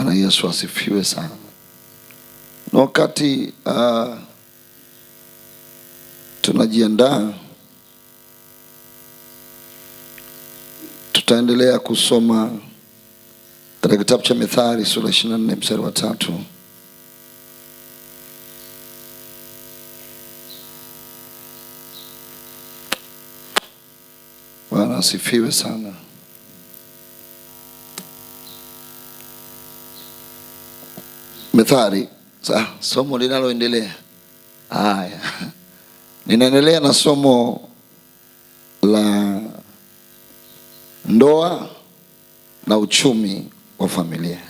Bwana Yesu asifiwe sana. Na wakati tunajiandaa, tutaendelea kusoma katika kitabu cha Mithali sura 24 mstari wa 3. Bwana asifiwe sana. Mithali, somo linaloendelea. Haya. Ninaendelea na somo la ndoa na uchumi wa familia.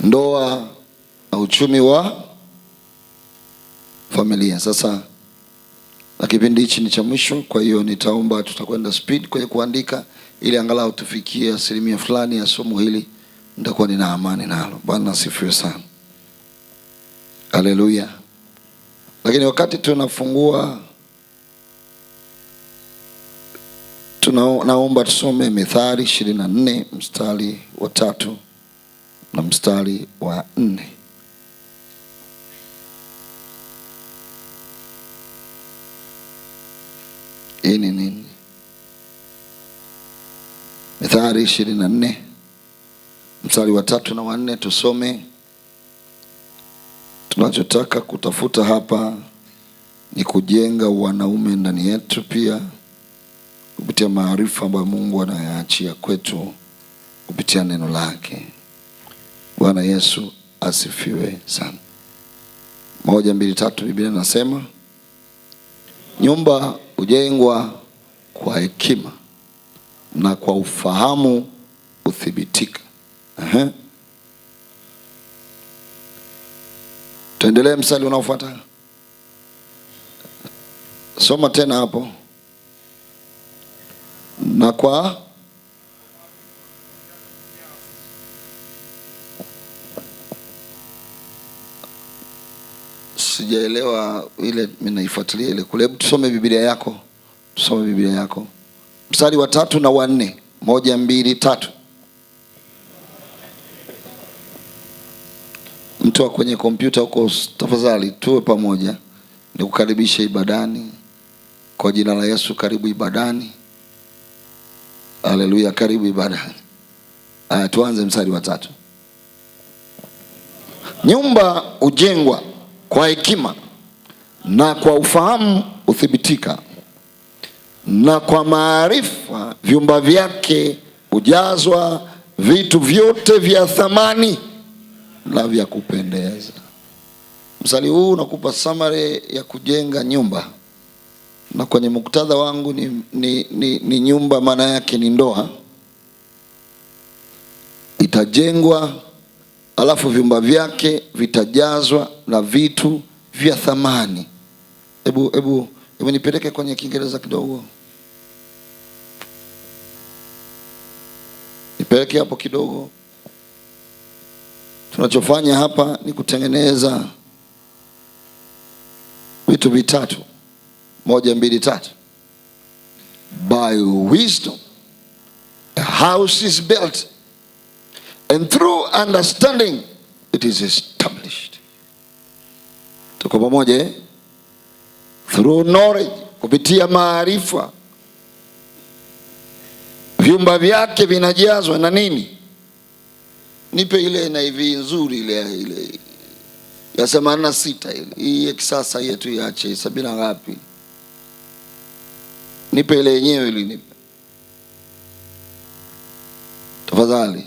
Ndoa na uchumi wa familia. Sasa na kipindi hichi ni cha mwisho, kwa hiyo nitaomba tutakwenda speed kwenye kuandika ili angalau tufikie asilimia fulani ya somo hili, nitakuwa nina amani nalo. Bwana asifiwe sana. Haleluya. Lakini wakati tunafungua, naomba tusome Mithali 24 mstari wa 3 na mstari wa 4. Hii ni nini? Mithali 24 mstari wa 3 na wa 4 tusome. Tunachotaka kutafuta hapa ni kujenga wanaume ndani yetu, pia kupitia maarifa ambayo Mungu anayaachia kwetu kupitia neno lake. Bwana Yesu asifiwe sana. 1, 2, 3 Biblia inasema nyumba hujengwa kwa hekima na kwa ufahamu uthibitika. Tuendelee mstari unaofuata. Soma tena hapo. Na kwa sijaelewa ile, ninaifuatilia ile kule. Tusome Biblia yako. Tusome Biblia yako. Mstari wa 3 na wa 4. 1, 2, 3. Mtu wa kwenye kompyuta huko, tafadhali tuwe pamoja. Nikukaribisha ibadani kwa jina la Yesu. Karibu ibadani. Haleluya, karibu ibadani. Tuanze mstari wa 3. Nyumba hujengwa kwa hekima na kwa ufahamu uthibitika, na kwa maarifa vyumba vyake hujazwa vitu vyote vya thamani na vya kupendeza. Mstari huu unakupa summary ya kujenga nyumba, na kwenye muktadha wangu ni nyumba, maana yake ni ndoa. Itajengwa alafu vyumba vyake vitajazwa na vitu vya thamani. Hebu nipeleke kwenye Kiingereza kidogo. Nipeleke hapo kidogo. Tunachofanya hapa ni kutengeneza vitu vitatu. 1, 2, 3. By wisdom a house is built, and through understanding it is established. Tuko pamoja? Through knowledge, kupitia maarifa vyumba vyake vinajazwa na nini? Nipe ile na hivi nzuri ile ya 86 ile. Hii ya kisasa yetu iache 70 ngapi? Nipe ile yenyewe ile, nipe tafadhali.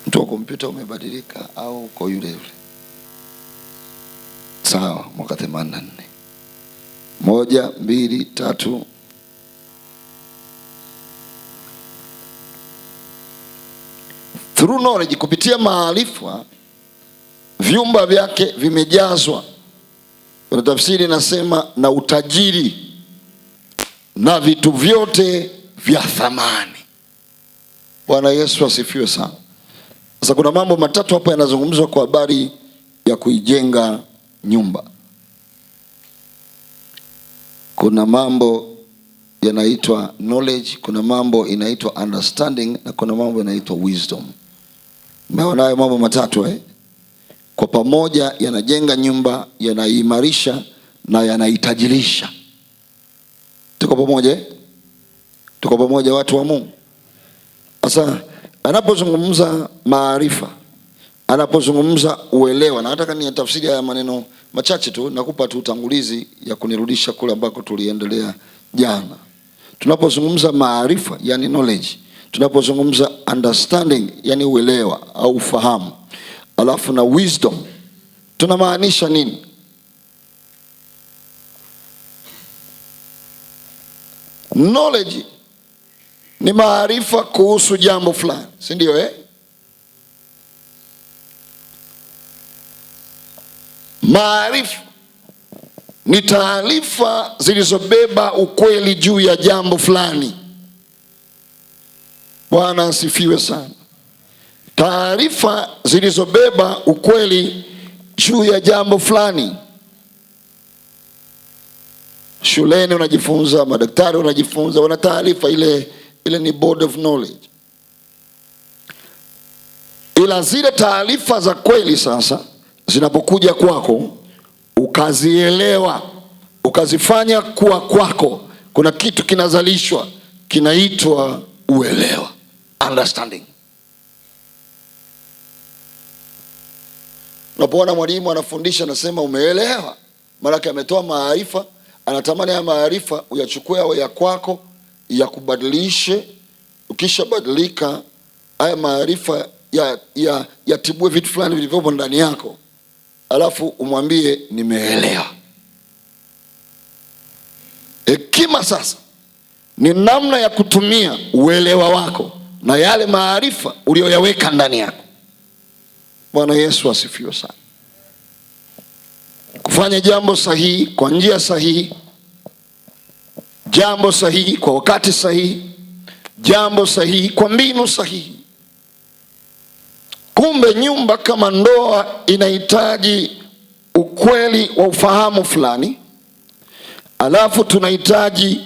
Mtu wa kompyuta umebadilika au uko yule yule? Sawa, mwaka 84. 1, 2, 3. Through knowledge, kupitia maarifa vyumba vyake vimejazwa. Kuna tafsiri inasema na utajiri na vitu vyote vya thamani. Bwana Yesu asifiwe sana. Sasa kuna mambo matatu hapa yanazungumzwa kwa habari ya kuijenga nyumba. Kuna mambo yanaitwa knowledge, kuna mambo inaitwa understanding, na kuna mambo yanaitwa wisdom. Umeona hayo mambo matatu Kwa pamoja yanajenga nyumba, yanaimarisha na yanaitajirisha. Tuko pamoja? Tuko pamoja watu wa Mungu? Sasa anapozungumza maarifa, anapozungumza uelewa, na nataka ni tafsiri ya maneno machache tu, nakupa tu utangulizi ya kunirudisha kule ambako tuliendelea jana. Tunapozungumza maarifa, yani knowledge, tunapozungumza understanding, yani uelewa au ufahamu, alafu na wisdom, tunamaanisha nini? Knowledge ni maarifa kuhusu jambo fulani, si ndio Maarifa ni taarifa zilizobeba ukweli juu ya jambo fulani. Bwana asifiwe sana. Taarifa zilizobeba ukweli juu ya jambo fulani. Shuleni unajifunza, madaktari unajifunza, wana taarifa, ile ni body of knowledge. Ila zile taarifa za kweli sasa zinapokuja kwako, ukazielewa, ukazifanya kuwa kwako, kuna kitu kinazalishwa, kinaitwa uelewa, understanding. Unapoona mwalimu anafundisha anasema umeelewa, maana yake ametoa maarifa, anatamani ya maarifa uyachukue awe ya kwako, ya kubadilishe. Ukishabadilika, haya maarifa yatibue vitu fulani vilivyopo ndani yako, alafu umwambie nimeelewa. Hekima sasa ni namna ya kutumia uelewa wako na yale maarifa uliyoyaweka ndani yako. Bwana Yesu asifiwe sana. Kufanya jambo sahihi kwa njia sahihi, jambo sahihi kwa wakati sahihi, jambo sahihi kwa mbinu sahihi. Kumbe nyumba kama ndoa inahitaji ukweli wa ufahamu fulani, alafu tunahitaji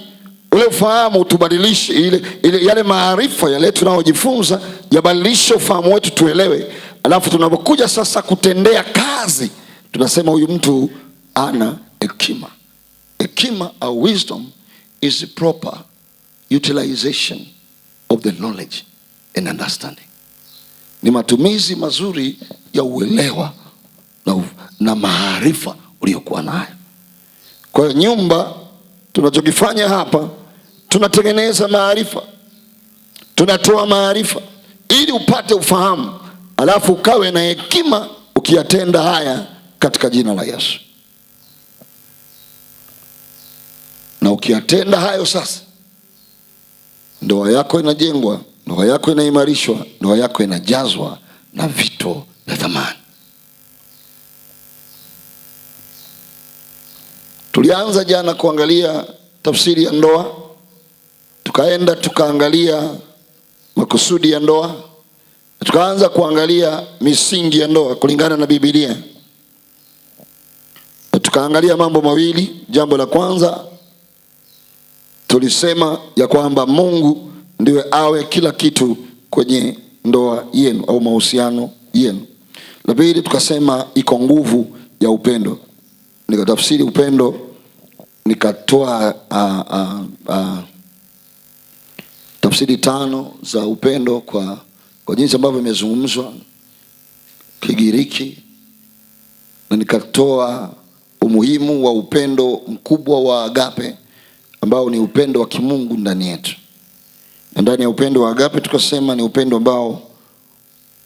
ule ufahamu utubadilishe, yale maarifa yale tunayojifunza yabadilishe ufahamu wetu tuelewe. Alafu tunapokuja sasa kutendea kazi, tunasema huyu mtu ana hekima. Hekima au wisdom is the proper utilization of the knowledge and understanding. Ni matumizi mazuri ya uelewa na maarifa uliyokuwa nayo. Kwa hiyo nyumba, tunachokifanya hapa, tunatengeneza maarifa, tunatoa maarifa ili upate ufahamu, alafu ukawe na hekima ukiyatenda haya katika jina la Yesu. Na ukiyatenda hayo sasa, ndoa yako inajengwa, ndoa yako inaimarishwa, ndoa yako inajazwa na vito vya thamani. Tulianza jana kuangalia tafsiri ya ndoa, tukaenda tukaangalia makusudi ya ndoa, tukaanza kuangalia misingi ya ndoa kulingana na Biblia. Tukaangalia mambo mawili. Jambo la kwanza, tulisema ya kwamba Mungu ndiye awe kila kitu kwenye ndoa yenu au mahusiano yenu. La pili, tukasema iko nguvu ya upendo. Nikatafsiri upendo, nikatoa tafsiri 5 za upendo kwa jinsi ambavyo imezungumzwa Kigiriki, na nikatoa umuhimu wa upendo mkubwa wa agape ambao ni upendo wa kimungu ndani yetu. Na ndani ya upendo wa agape tukasema ni upendo ambao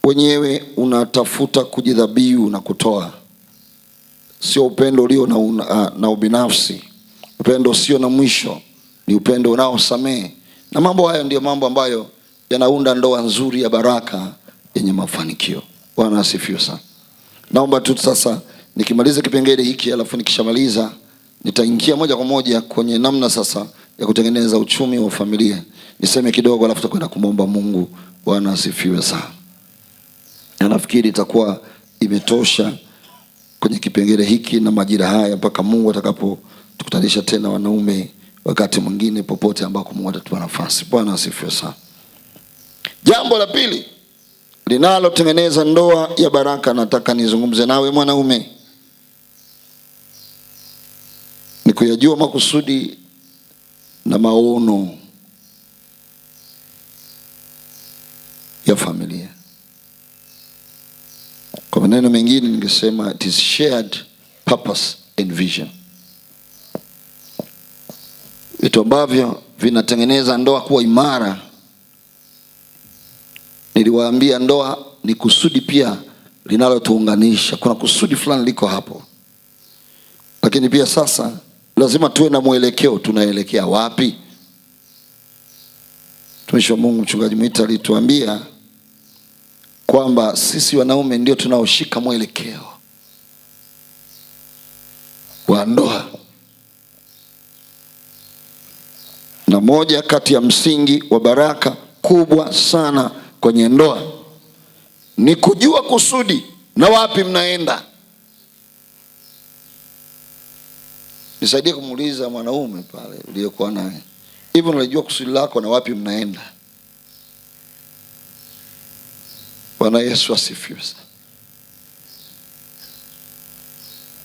wenyewe unatafuta kujidhabihu na kutoa. Sio upendo ulio na ubinafsi, upendo usio na mwisho, ni upendo unaosamehe. Na mambo haya ndio mambo ambayo yanaunda ndoa nzuri ya baraka yenye mafanikio. Bwana asifiwe sana. Naomba tu sasa nikimaliza kipengele hiki, alafu nikishamaliza nitaingia moja kwa moja kwenye namna sasa ya kutengeneza uchumi wa familia. Niseme kidogo, alafu tutakwenda kumwomba Mungu. Bwana asifiwe sana. Na nafikiri itakuwa imetosha kwenye kipengele hiki na majira haya mpaka Mungu atakapotukutanisha tena wanaume wakati mwingine popote ambako Mungu atatupa nafasi. Bwana asifiwe sana. Jambo la pili linalotengeneza ndoa ya baraka, nataka nizungumze nawe mwanaume, ni kuyajua makusudi na maono ya familia. Kwa maneno mengine ningesema it is shared purpose and vision. Vitu ambavyo vinatengeneza ndoa kuwa imara. Niliwaambia ndoa ni kusudi pia linalotuunganisha. Kuna kusudi fulani liko hapo. Lakini pia sasa lazima tuwe na mwelekeo, tunaelekea wapi? Mtumishi wa Mungu Mchungaji Mwita alituambia kwamba sisi wanaume ndio tunaoshika mwelekeo wa ndoa. Na moja kati ya msingi wa baraka kubwa sana kwenye ndoa ni kujua kusudi na wapi mnaenda. Nisaidie kumuuliza mwanaume pale uliyekuwa naye, hivi unajua kusudi lako na wapi mnaenda? Bwana Yesu asifiwe.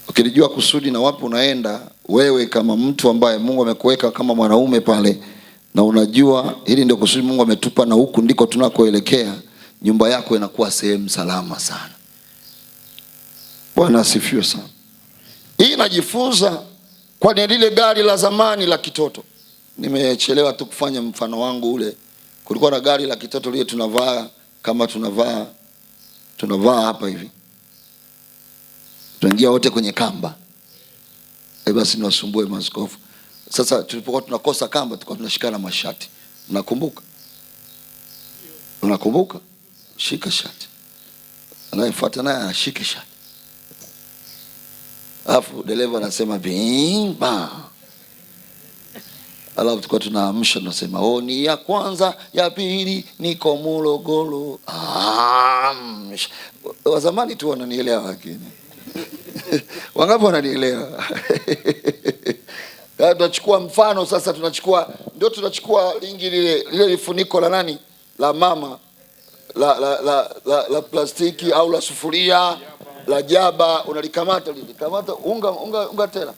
Ukijua kusudi na wapi unaenda, wewe kama mtu ambaye Mungu amekuweka kama mwanaume pale, na unajua hili ndio kusudi Mungu ametupa na huku ndiko tunakoelekea, nyumba yako inakuwa sehemu salama sana. Bwana asifiwe sana. Hii najifunza kwa lile gari la zamani la kitoto. Nimechelewa tu kufanya mfano wangu ule. Kulikuwa na gari la kitoto lile tunavaa kama tunavaa hapa hivi. Tunaingia wote kwenye kamba. Basi niwasumbue maaskofu. Sasa tulipokuwa tunakosa kamba tulikuwa tunashikana mashati. Unakumbuka? Unakumbuka? Shika shati. Anayefuata naye ashike shati. Alafu dereva anasema bimba. Alafu tulikuwa tunaamsha tunasema ni ya kwanza, ya pili niko Morogoro. Wa zamani tu wananielewa lakini. Wangapi wananielewa? Tunachukua mfano sasa, tunachukua lingi lile lifuniko la nani? La mama. La plastiki au la sufuria, la jaba, unalikamata unga tela.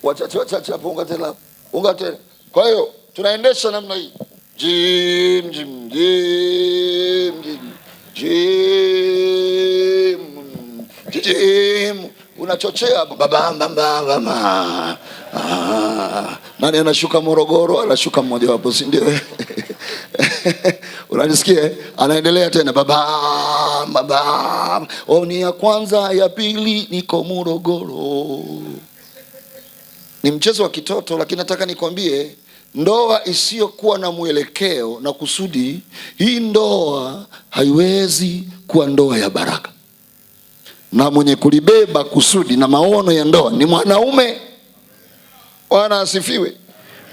Wachache hapo unga tela. Kwa hiyo tunaendesha namna hii. Jim. Unachochea baba. Nani anashuka Morogoro? Anashuka mmoja wapo, si ndio? Unanisikia? Anaendelea tena baba. Ni ya kwanza, ya pili niko Morogoro. Ni mchezo wa kitoto, lakini nataka nikwambie ndoa isiyokuwa na mwelekeo na kusudi, hii ndoa haiwezi kuwa ndoa ya baraka. Na mwenye kulibeba kusudi na maono ya ndoa ni mwanaume. Bwana asifiwe.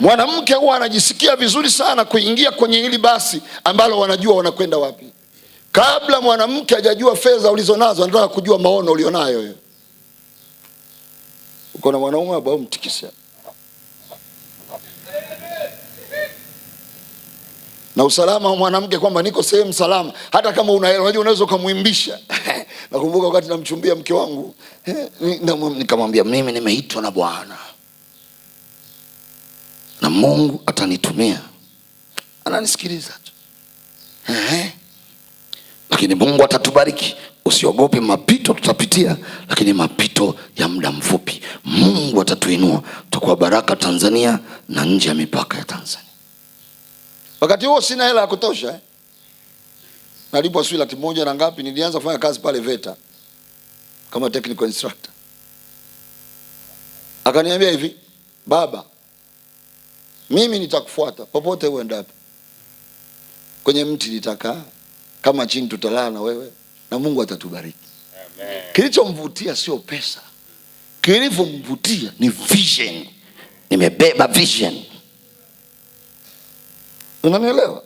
Mwanamke huwa anajisikia vizuri sana kuingia kwenye hili basi ambalo wanajua wanakwenda wapi. Kabla mwanamke hajajua fedha ulizonazo, anataka kujua maono ulionayo. Uko na mwanaume ambao mtikisa. Na usalama wa mwanamke kwamba niko sehemu salama, hata kama unajua unaweza kumwimbisha. Nakumbuka wakati namchumbia mke wangu, nikamwambia mimi nimeitwa na Bwana na Mungu atanitumia. Ananisikiliza tu. Lakini Mungu atatubariki. Usiogope mapito tutapitia, lakini mapito ya muda mfupi. Mungu atatuinua, tutakuwa baraka Tanzania na nje ya mipaka ya Tanzania. Wakati huo sina hela ya kutosha. Nalipwa sio laki moja na ngapi. Nilianza kufanya kazi pale VETA kama technical instructor. Akaniambia hivi, baba, mimi nitakufuata popote uendapo. Kwenye mti nitakaa, kama chini tutalala na wewe, na Mungu atatubariki. Amen. Kilichomvutia sio pesa. Kilichomvutia ni vision. Nimebeba vision. Unanielewa?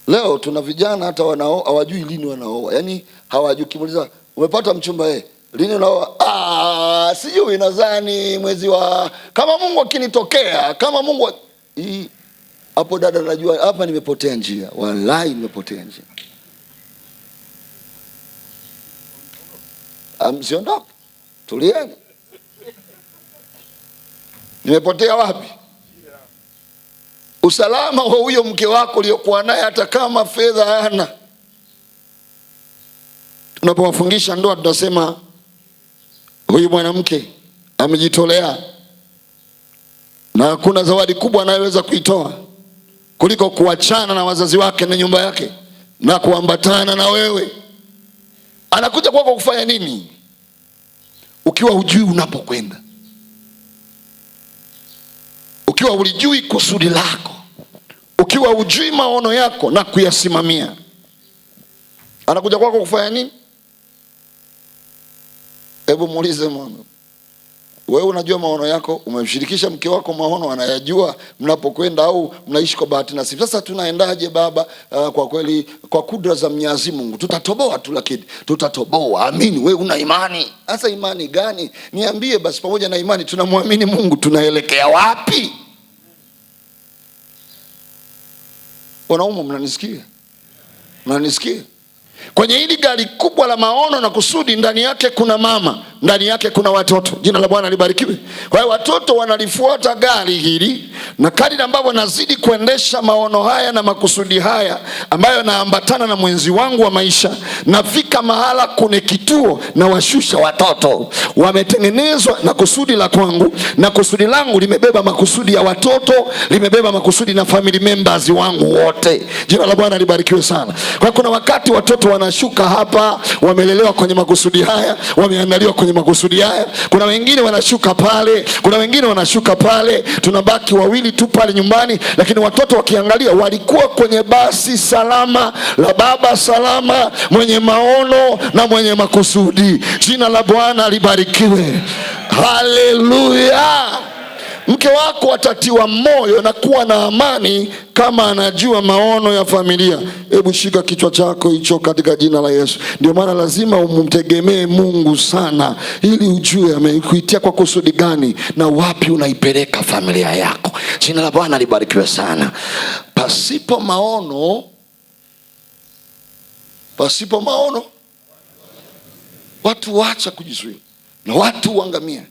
Leo tuna vijana hata wanao hawajui lini wanaoa. Yaani hawajui, kimuuliza umepata mchumba lini unaoa? Sijui, nadhani mwezi wa, kama Mungu akinitokea, kama Mungu hapo. Dada, najua hapa nimepotea njia, wallahi nimepotea njia. Msiondoke, tulieni. Nimepotea wapi? Usalama wa huyo mke wako uliokuwa naye, hata kama fedha hana. Tunapowafungisha ndoa tunasema huyu mwanamke amejitolea na hakuna zawadi kubwa anayoweza kuitoa kuliko kuachana na wazazi wake na nyumba yake na kuambatana na wewe. Anakuja kwako kufanya nini? Ukiwa hujui unapokwenda, ukiwa ulijui kusudi lako, ukiwa hujui maono yako na kuyasimamia, anakuja kwako kufanya nini? Hebu muulize mwana, wewe unajua maono yako? Umemshirikisha mke wako maono? Anayajua mnapokwenda au mnaishi kwa bahati nasibu? Sasa tunaendaje baba? Kwa kweli kwa kudra za Mwenyezi Mungu tutatoboa tu, lakini tutatoboa. Amini. Wewe una imani? Sasa imani gani? Niambie basi, pamoja na imani tunamwamini Mungu, tunaelekea wapi? Wanaume mnanisikia? Mnanisikia? Kwenye hili gari kubwa la maono na kusudi, ndani yake kuna mama, ndani yake kuna watoto. Jina la Bwana libarikiwe. Kwa hiyo watoto wanalifuata gari hili, na kadri ambavyo nazidi kuendesha maono haya na makusudi haya ambayo naambatana na mwenzi wangu wa maisha, nafika mahala kune kituo na washusha watoto wametengenezwa na kusudi la kwangu, na kusudi langu limebeba makusudi ya watoto, limebeba makusudi na family members wangu wote. Jina la Bwana libarikiwe sana. Kwa kuna wakati watoto wanashuka hapa, wamelelewa kwenye makusudi haya, wameandaliwa kwenye makusudi haya. Kuna wengine wanashuka pale, kuna wengine wanashuka pale, tunabaki wawili tu pale nyumbani, lakini watoto wakiangalia walikuwa kwenye basi salama la baba salama, mwenye maono na mwenye makusudi. Jina la Bwana libarikiwe. Haleluya. Mke wako atatiwa moyo na kuwa na amani kama anajua maono ya familia. Hebu shika kichwa chako hicho katika jina la Yesu. Ndio maana lazima umtegemee Mungu sana, ili ujue amekuitia kwa kusudi gani na wapi unaipeleka familia yako. Jina la Bwana libarikiwe sana. Pasipo maono watu waacha kujizuia na watu uangamia.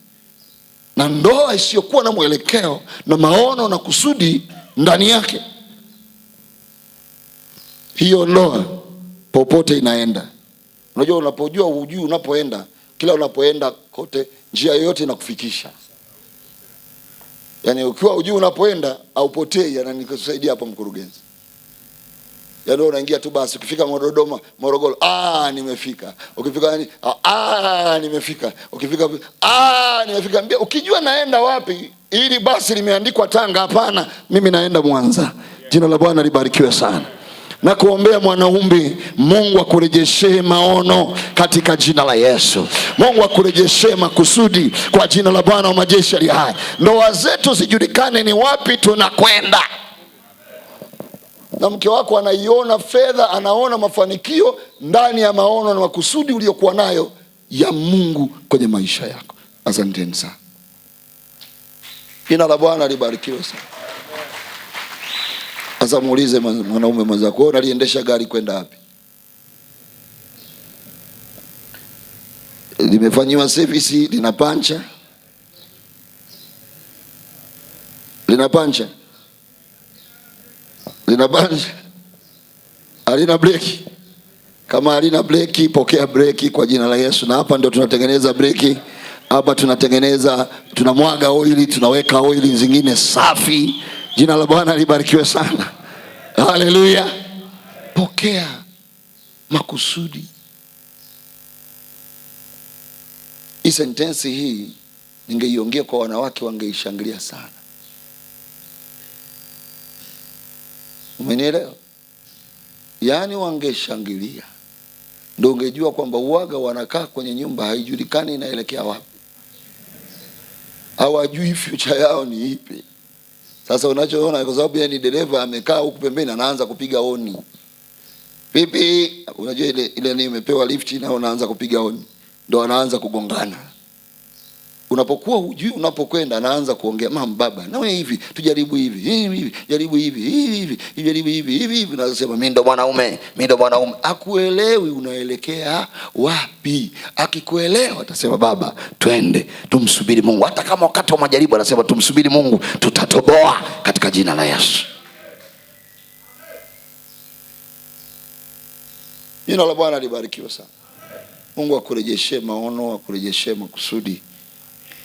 Na ndoa isiyokuwa na mwelekeo na maono na kusudi ndani yake, hiyo ndoa popote inaenda. Unajua, unapojua ujui unapoenda, kila unapoenda kote njia yoyote inakufikisha. Yaani ukiwa ujui unapoenda haupotei. Ananikusaidia hapa mkurugenzi. Yaani unaingia tu basi, ukifika Dodoma, Morogoro, nimefika. Ukifika nimefika. Ukifika nimefika. Ukijua naenda wapi, ili basi limeandikwa Tanga, hapana, mimi naenda Mwanza. Jina la Bwana libarikiwe sana. Na kuombea mwanaume, Mungu akurejeshe maono katika jina la Yesu. Mungu akurejeshe makusudi kwa jina la Bwana wa majeshi aliye hai. Ndoa zetu zijulikane ni wapi tunakwenda. Na mke wako anaiona fedha, anaona mafanikio ndani ya maono na makusudi uliokuwa nayo ya Mungu kwenye maisha yako. Asanteni sana. Jina la Bwana libarikiwe sana. Sasa muulize mwanaume mwenzako, unaliendesha gari kwenda wapi? Limefanyiwa service, lina pancha? Lina pancha? Lina pancha? Halina breki? Kama halina breki, pokea breki kwa jina la Yesu. Na hapa ndio tunatengeneza breki. Hapa tunatengeneza, tunamwaga oili, tunaweka oili zingine safi. Jina la Bwana libarikiwe sana. Haleluya. Pokea makusudi. Hii sentensi hii ningeiongea kwa wanawake, wangeishangilia sana. Umenielewa? Yaani wangeshangilia. Ndio ungejua kwamba uwaga wanakaa kwenye nyumba haijulikani inaelekea wapi. Hawajui future yao ni ipi. Sasa unachoona kwa sababu yeye ni dereva, amekaa huku pembeni anaanza kupiga honi. Vipi? Unajua ile ni imepewa lift na unaanza kupiga honi, ndio anaanza kugongana. Unapokuwa hujui unapokwenda, anaanza kuongea, mama baba na wewe hivi, tujaribu hivi hivi, jaribu hivi hivi, jaribu hivi hivi, unasema mimi ndo mwanaume, mimi ndo mwanaume. Akuelewi unaelekea wapi. Akikuelewa atasema baba twende tumsubiri Mungu. Hata kama wakati wa majaribu anasema tumsubiri Mungu, tutatoboa katika jina la Yesu. Jina la Bwana libarikiwe sana. Mungu akurejeshe maono, akurejeshe makusudi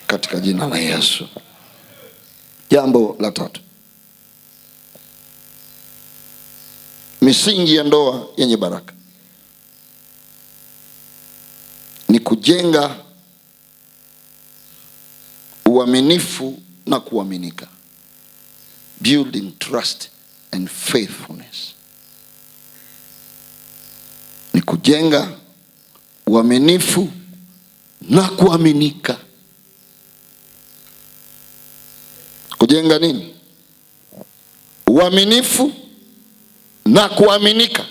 katika jina la Yesu. Jambo la tatu, misingi ya ndoa yenye baraka ni kujenga uaminifu na kuaminika, building trust and faithfulness. Ni kujenga uaminifu na kuaminika. Kujenga nini? Uaminifu na kuaminika.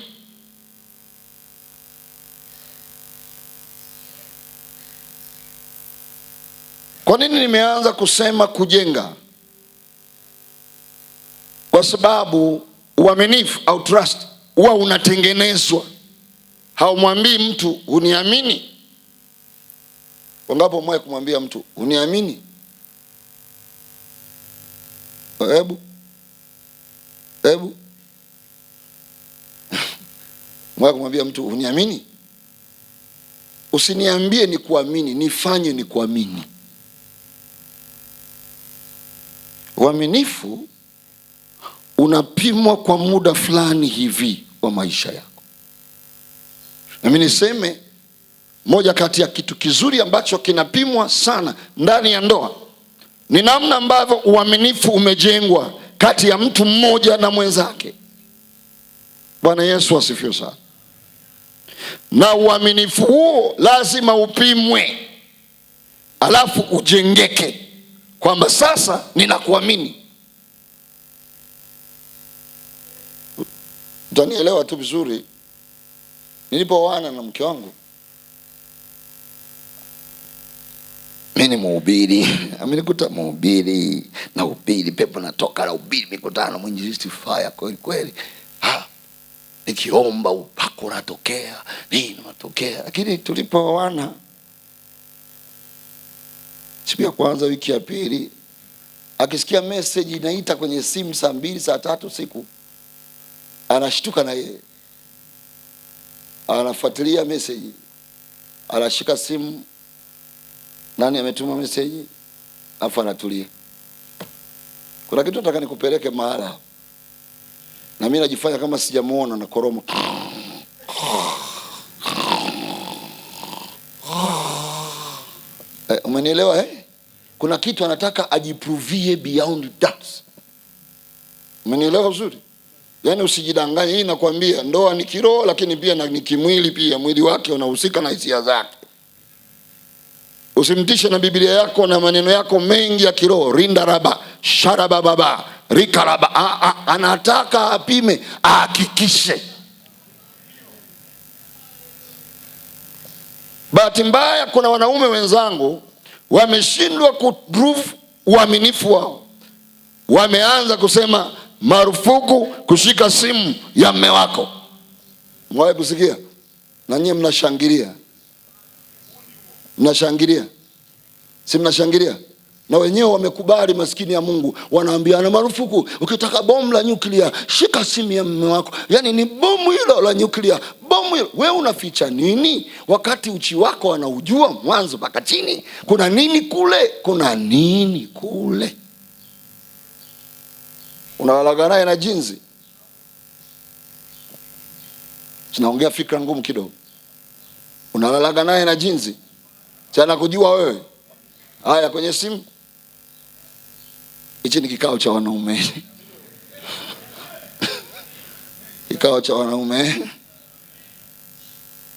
Kwa nini nimeanza kusema kujenga? Kwa sababu uaminifu au trust huwa unatengenezwa. Haumwambii mtu uniamini. Wangapo mwe kumwambia mtu uniamini? Hebu mwe kumwambia mtu uniamini? Usiniambie ni kuamini, nifanye ni kuamini. Uaminifu unapimwa kwa muda fulani hivi wa maisha yako. Na mimi niseme moja kati ya kitu kizuri ambacho kinapimwa sana ndani ya ndoa ni namna ambavyo uaminifu umejengwa kati ya mtu mmoja na mwenzake. Bwana Yesu asifiwe sana. Na uaminifu huo lazima upimwe, alafu ujengeke kwamba sasa ninakuamini. Utanielewa tu vizuri. Nilipooana na mke wangu, mimi ni mhubiri, amenikuta mhubiri na ubiri, pepo natoka na ubiri mikutano mwinjilisti fire kweli kweli. Nikiomba upako unatokea, nini unatokea. Lakini tulipooana, siku ya kwanza, wiki ya pili, akisikia message inaita kwenye simu saa 2 saa 3 usiku, anashtuka na yeye. Anafuatilia message, anashika simu, nani ametuma message, afa anatulia. Kuna kitu nataka nikupeleke mahala, na mimi najifanya kama sijamuona na koroma. Umenielewa? Kuna kitu anataka ajiprovie beyond that. Umenielewa vizuri? Yaani usijidanganye. Hii nakwambia ndoa ni kiroho, lakini pia ni kimwili pia. Mwili wake unahusika na hisia zake. Usimtishe na Biblia yako na maneno yako mengi ya kiroho. Rinda raba, sharaba baba, rika raba. Anataka apime, ahakikishe. Bahati mbaya kuna wanaume wenzangu wameshindwa kuprove uaminifu wao. Wameanza kusema marufuku kushika simu ya mume wako. Mwae kusikia? Na nyie mnashangilia. Mnashangilia. Si mnashangilia? Na wenyewe wamekubali, maskini ya Mungu. Wanaambiana marufuku, ukitaka bomu la nyuklia shika simu ya mume wako. Yaani ni bomu hilo la nyuklia. Bomu hilo. Wewe unaficha nini? Wakati uchi wako anaujua mwanzo mpaka chini. Kuna nini kule? Kuna nini kule? Unawalaga naye na jinsi. Tunaongea fikra ngumu kidogo. Unalalaga naye na jinsi. Chana kujua wewe. Haya kwenye simu. Hichi ni kikao cha wanaume. Kikao cha wanaume.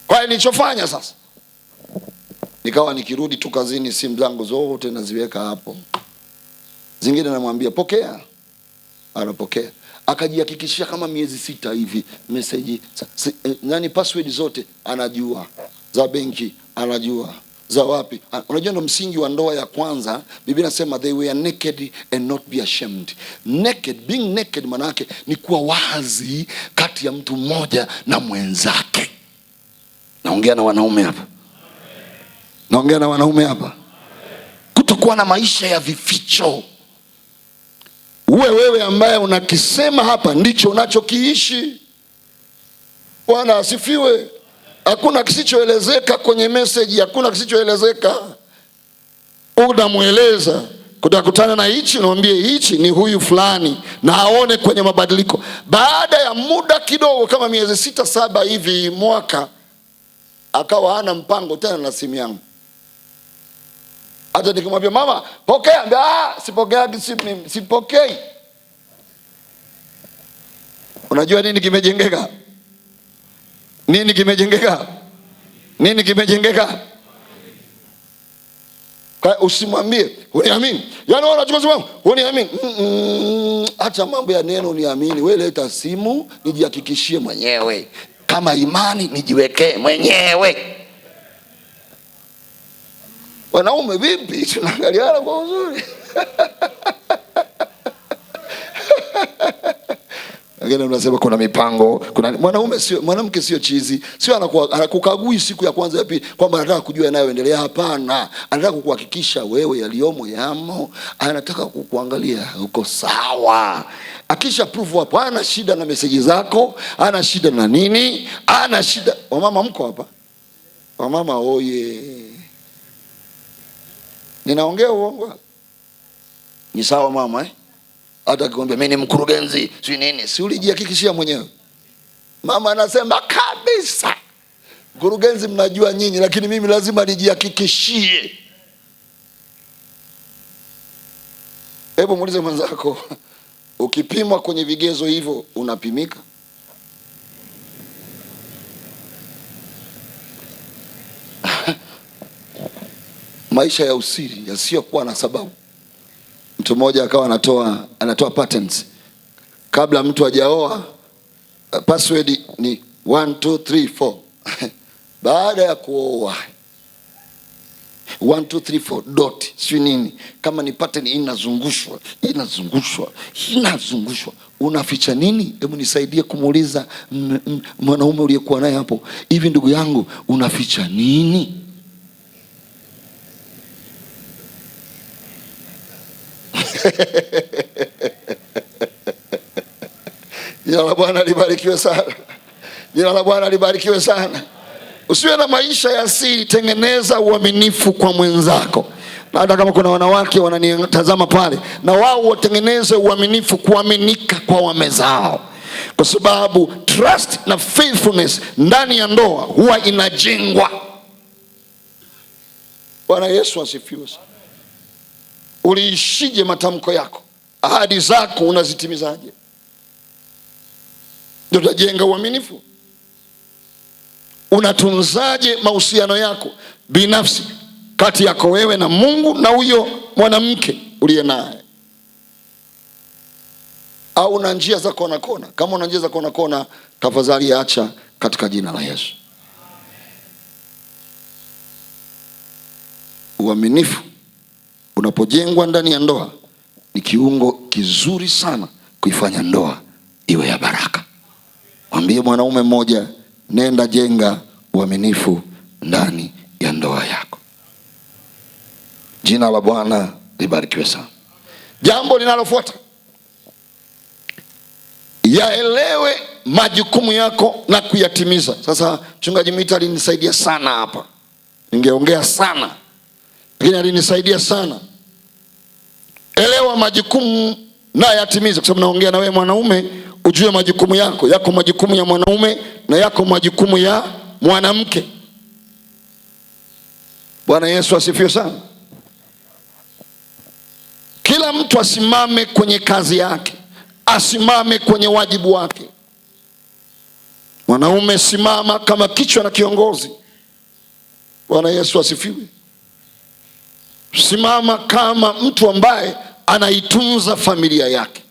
Kwa hiyo nilichofanya sasa, nikawa nikirudi tu kazini simu zangu zote naziweka hapo. Zingine namwambia pokea. Anapokea. akajihakikishia kama miezi 6 hivi message nani, password zote anajua, za benki anajua, za wapi. Unajua ndo msingi wa ndoa ya kwanza. Biblia inasema they were naked and not be ashamed. Naked, being naked maana yake ni kuwa wazi kati ya mtu mmoja na mwenzake. Naongea na wanaume hapa, naongea na wanaume hapa. Kutokuwa na maisha ya vificho. Wewe ambaye unakisema hapa ndicho unachokiishi. Bwana asifiwe. Hakuna kisichoelezeka kwenye message, hakuna kisichoelezeka. Unamueleza, kutakutana na hichi, unamwambia hichi ni huyu fulani, na aone kwenye mabadiliko. Baada ya muda kidogo kama miezi 6 7 hivi, mwaka, akawa hana mpango tena na simu yangu. Hata nikimwambia mama pokea, sipokei. Unajua nini kimejengeka? Nini kimejengeka? Nini kimejengeka? Usimwambie uniamini. Yaani unachukua simu, uniamini. Acha mambo ya neno uniamini. Wewe leta simu nijihakikishie mwenyewe. Kama imani nijiwekee mwenyewe. Wanaume vipi? Tunaangaliana kwa uzuri. Lakini unasema kuna mipango, kuna mwanaume sio, mwanamke sio chizi. Sio anakukagui siku ya kwanza ya pili kwamba anataka kujua yanayoendelea. Hapana, anataka kukuhakikisha wewe yaliomo yamo. Anataka kukuangalia uko sawa. Akisha prove hapo, ana shida na message zako, ana shida na nini, ana shida. Wamama mko hapa? Wamama oye. Ninaongea uongo? Ni sawa mama Hata akikwambia mimi ni mkurugenzi, si nini, si ulijihakikishia mwenyewe? Mama anasema kabisa, mkurugenzi mnajua nyinyi, lakini mimi lazima nijihakikishie. Hebu muulize mwenzako, ukipimwa kwenye vigezo hivyo unapimika? Maisha ya usiri yasiyokuwa na sababu. Mtu mmoja akawa anatoa patents kabla mtu hajaoa. Password ni 1 2 3 4. Baada ya kuoa 1 2 3 4 dot si nini, kama ni pattern inazungushwa. Unaficha nini? Hebu nisaidie kumuuliza mwanaume uliyekuwa naye hapo, hivi ndugu yangu unaficha nini? Jina la Bwana libarikiwe sana. Jina la Bwana libarikiwe sana. Usiwe na maisha ya siri, tengeneza uaminifu kwa mwenzako. Na hata kama kuna wanawake wananitazama pale, na wao watengeneze uaminifu, kuaminika kwa wame zao. Kwa sababu trust na faithfulness ndani ya ndoa huwa inajengwa. Bwana Yesu asifiwe. Uliishije matamko yako? Ahadi zako unazitimizaje? Ndio utajenga uaminifu. Unatunzaje mahusiano yako binafsi kati yako wewe na Mungu na huyo mwanamke uliye naye? Au una njia za kona kona? Kama una njia za kona kona, tafadhali acha katika jina la Yesu. Uaminifu unapojengwa ndani ya ndoa ni kiungo kizuri sana kuifanya ndoa iwe ya baraka. Mwambie mwanaume mmoja, nenda jenga uaminifu ndani ya ndoa yako. Jina la Bwana libarikiwe sana. Jambo linalofuata, yaelewe majukumu yako na kuyatimiza. Sasa mchungaji Mita alinisaidia sana hapa. Ningeongea sana, lakini alinisaidia sana. Elewa majukumu na yatimize. Kwa sababu naongea na wewe mwanaume, ujue majukumu yako. Yako majukumu ya mwanaume na yako majukumu ya mwanamke. Bwana Yesu asifiwe sana. Kila mtu asimame kwenye kazi yake, asimame kwenye wajibu wake. Mwanaume, simama kama kichwa na kiongozi. Bwana Yesu asifiwe. Simama kama mtu ambaye anaitunza familia yake.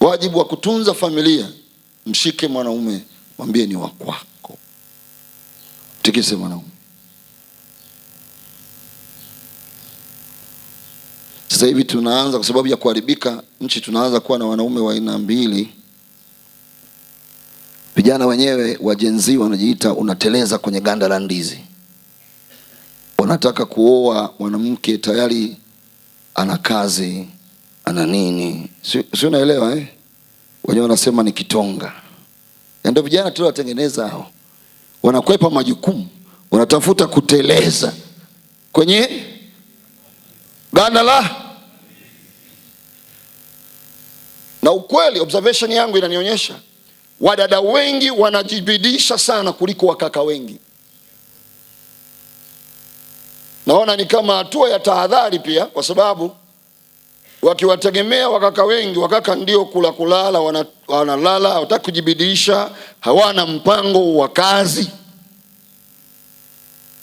Wajibu wa kutunza familia, mshike mwanaume, mwambie ni wa kwako. Tikise mwanaume. Sasa hivi tunaanza, kwa sababu ya kuharibika nchi, tunaanza kuwa na wanaume wa aina mbili. Vijana wenyewe wa Gen Z wanajiita unateleza kwenye ganda la ndizi. Wanataka kuoa mwanamke tayari ana kazi, ana nini. Si unaelewa eh? Wenyewe wanasema ni kitonga. Ndio vijana tu watengeneza hao. Wanakwepa majukumu, wanatafuta kuteleza kwenye ganda la. Na ukweli, observation yangu inanionyesha wadada wengi wanajibidisha sana kuliko wakaka wengi. Naona ni kama hatua ya tahadhari pia, kwa sababu wakiwategemea wakaka wengi, wakaka ndio kulala, wanalala, hawataka kujibidisha, hawana mpango wa kazi.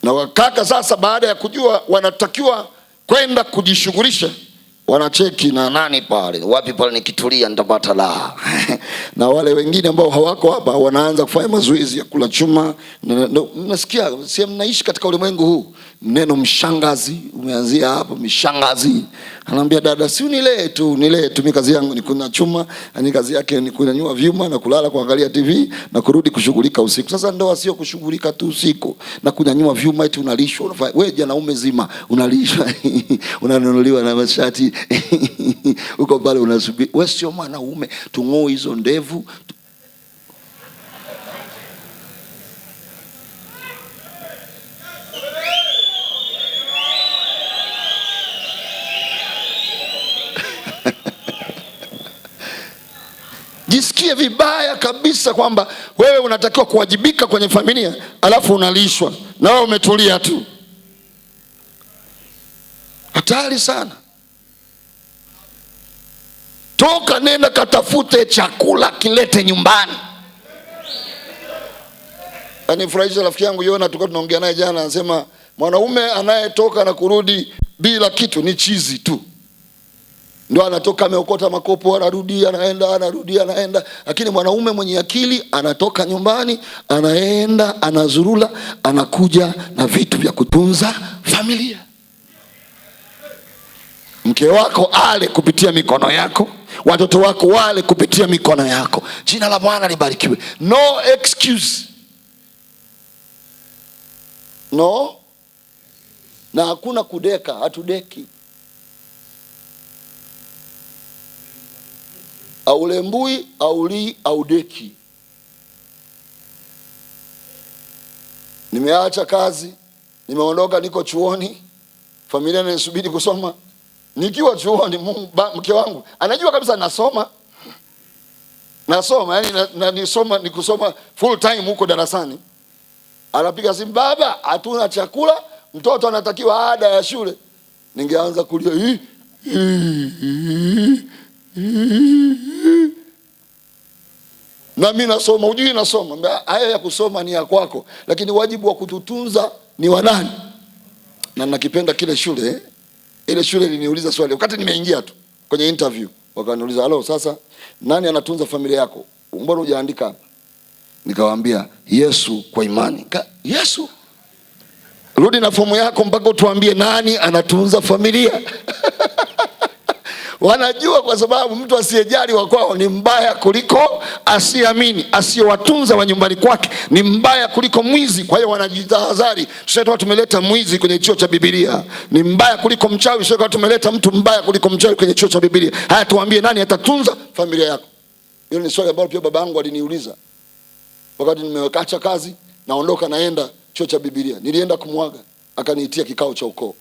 Na wakaka sasa, baada ya kujua wanatakiwa kwenda kujishughulisha, wanacheki na nani pale, wapi pale nikitulia nitapata la. Na wale wengine ambao hawako hapa wanaanza kufanya mazoezi ya kula chuma. Mnasikia, si mnaishi katika ulimwengu huu, neno mshangazi umeanzia hapa. Mshangazi anamwambia dada, si nilee tu mimi kazi yangu ni kuna chuma, ani kazi yake ni kunyanyua vyuma na kulala kuangalia TV na kurudi kushughulika usiku. Sasa ndoa sio kushughulika tu usiku na kunyanyua vyuma eti unalishwa. Wewe janaume zima unalishwa unanunuliwa na mashati uko pale unasubiri. Wewe sio mwanaume, tung'oe hizo ndevu. Jisikie vibaya kabisa kwamba wewe unatakiwa kuwajibika kwenye familia, alafu unalishwa na wewe umetulia tu. Hatari sana. Toka nenda katafute chakula kilete nyumbani. Anifurahisha rafiki yangu Yona, tulikuwa tunaongea naye jana, anasema mwanaume anayetoka na kurudi bila kitu ni chizi tu. Ndio anatoka ameokota makopo, anarudi anaenda. Lakini mwanaume mwenye akili anatoka nyumbani, anaenda, anazurula, anakuja na vitu vya kutunza familia. Mke wako ale kupitia mikono yako, watoto wako wale kupitia mikono yako. Jina la Bwana libarikiwe. No excuse. No. Na hakuna kudeka, hatudeki. Aulembui, auli, audeki. Nimeacha kazi, nimeondoka, niko chuoni, familia inasubiri kusoma. Nikiwa chuoni, mke wangu anajua kabisa nasoma, yani nikusoma full time huko darasani. Anapiga simu, baba hatuna chakula, mtoto anatakiwa ada ya shule. Ningeanza kulia na mimi nasoma, hujui nasoma. Haya ya kusoma ni ya kwako, lakini wajibu wa kututunza ni wa nani? Na nakipenda kile shule. Ile shule iliniuliza swali wakati nimeingia tu kwenye interview, wakaniuliza, "Halo, sasa nani anatunza familia yako? Mbona hujaandika hapa?" Nikawaambia, Yesu kwa imani. Yesu? Rudi na fomu yako mpaka utuambie nani anatunza familia. Wanajua, kwa sababu mtu asiyejali wa kwao ni mbaya kuliko asiamini. Asiyewatunza wa nyumbani kwake ni mbaya kuliko mwizi. Kwa hiyo wanajitahadhari. Tuseme tumeleta mwizi kwenye chuo cha Biblia, ni mbaya kuliko mchawi. Sio tumeleta mtu mbaya kuliko mchawi kwenye chuo cha Biblia. Haya, tuambie nani atatunza familia yako? Hilo ni swali ambalo pia baba yangu aliniuliza wakati nimewekacha kazi, naondoka naenda chuo cha Biblia. Nilienda kumwaga, akaniitia kikao cha ukoo.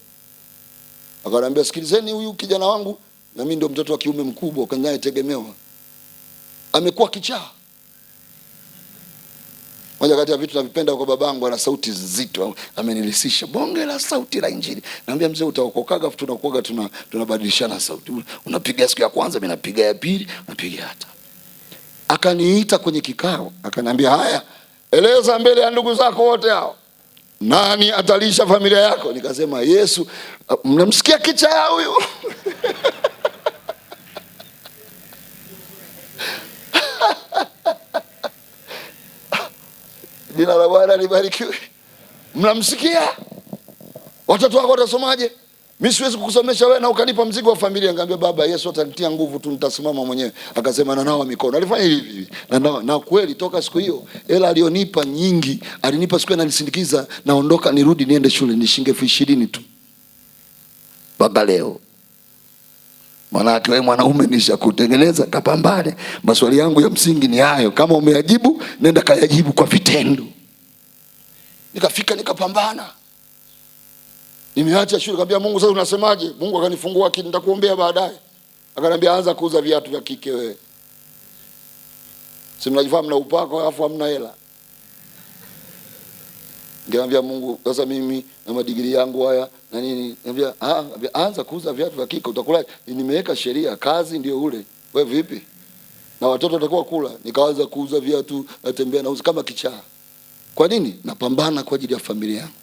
Akaniambia, sikilizeni, huyu kijana wangu, na mimi ndio mtoto wa kiume mkubwa kanaye tegemewa, amekuwa kichaa. Moja kati ya vitu navipenda kwa babangu, ana sauti nzito, amenilisisha bonge la sauti la Injili. Naambia, mzee, utaokokaga, tunakuaga tunabadilishana sauti. Unapiga siku ya kwanza, mimi napiga ya pili, napiga hata. Akaniita kwenye kikao, akaniambia, haya, eleza mbele ya ndugu zako wote hao, nani atalisha familia yako? Nikasema, Yesu. Mnamsikia kichaa huyu? Jina la Bwana libarikiwe. Mnamsikia? Watoto wako watasomaje? Mimi siwezi kukusomesha wewe na ukanipa mzigo wa familia. Ngambia baba, Yesu atanitia nguvu tu, nitasimama mwenyewe. Akasema nanawa mikono. Alifanya hivi. Na kweli toka siku hiyo hela alionipa nyingi, alinipa siku ananisindikiza naondoka nirudi niende shule ni shilingi 20,000 tu. Baba leo. Manake wewe mwanaume nishakutengeneza, kapambane. Maswali yangu ya msingi ni hayo. Kama umeyajibu, nenda kayajibu kwa vitendo. Nikafika nikapambana. Nimeacha shule, nikamwambia Mungu sasa unasemaje? Mungu akanifungua akili, nitakuombea baadaye. Akaniambia anza kuuza viatu vya kike wewe. Si mnajifahamu na upako alafu hamna hela. Nikamwambia Mungu sasa mimi na madigiri yangu haya na nini? Nikamwambia anza kuuza viatu vya kike utakula. Nimeweka sheria kazi ndio ule. Wewe vipi? Na watoto watakuwa kula. Nikaanza kuuza viatu, natembea nauza kama kichaa. Kwa nini? Napambana kwa ajili ya familia yangu.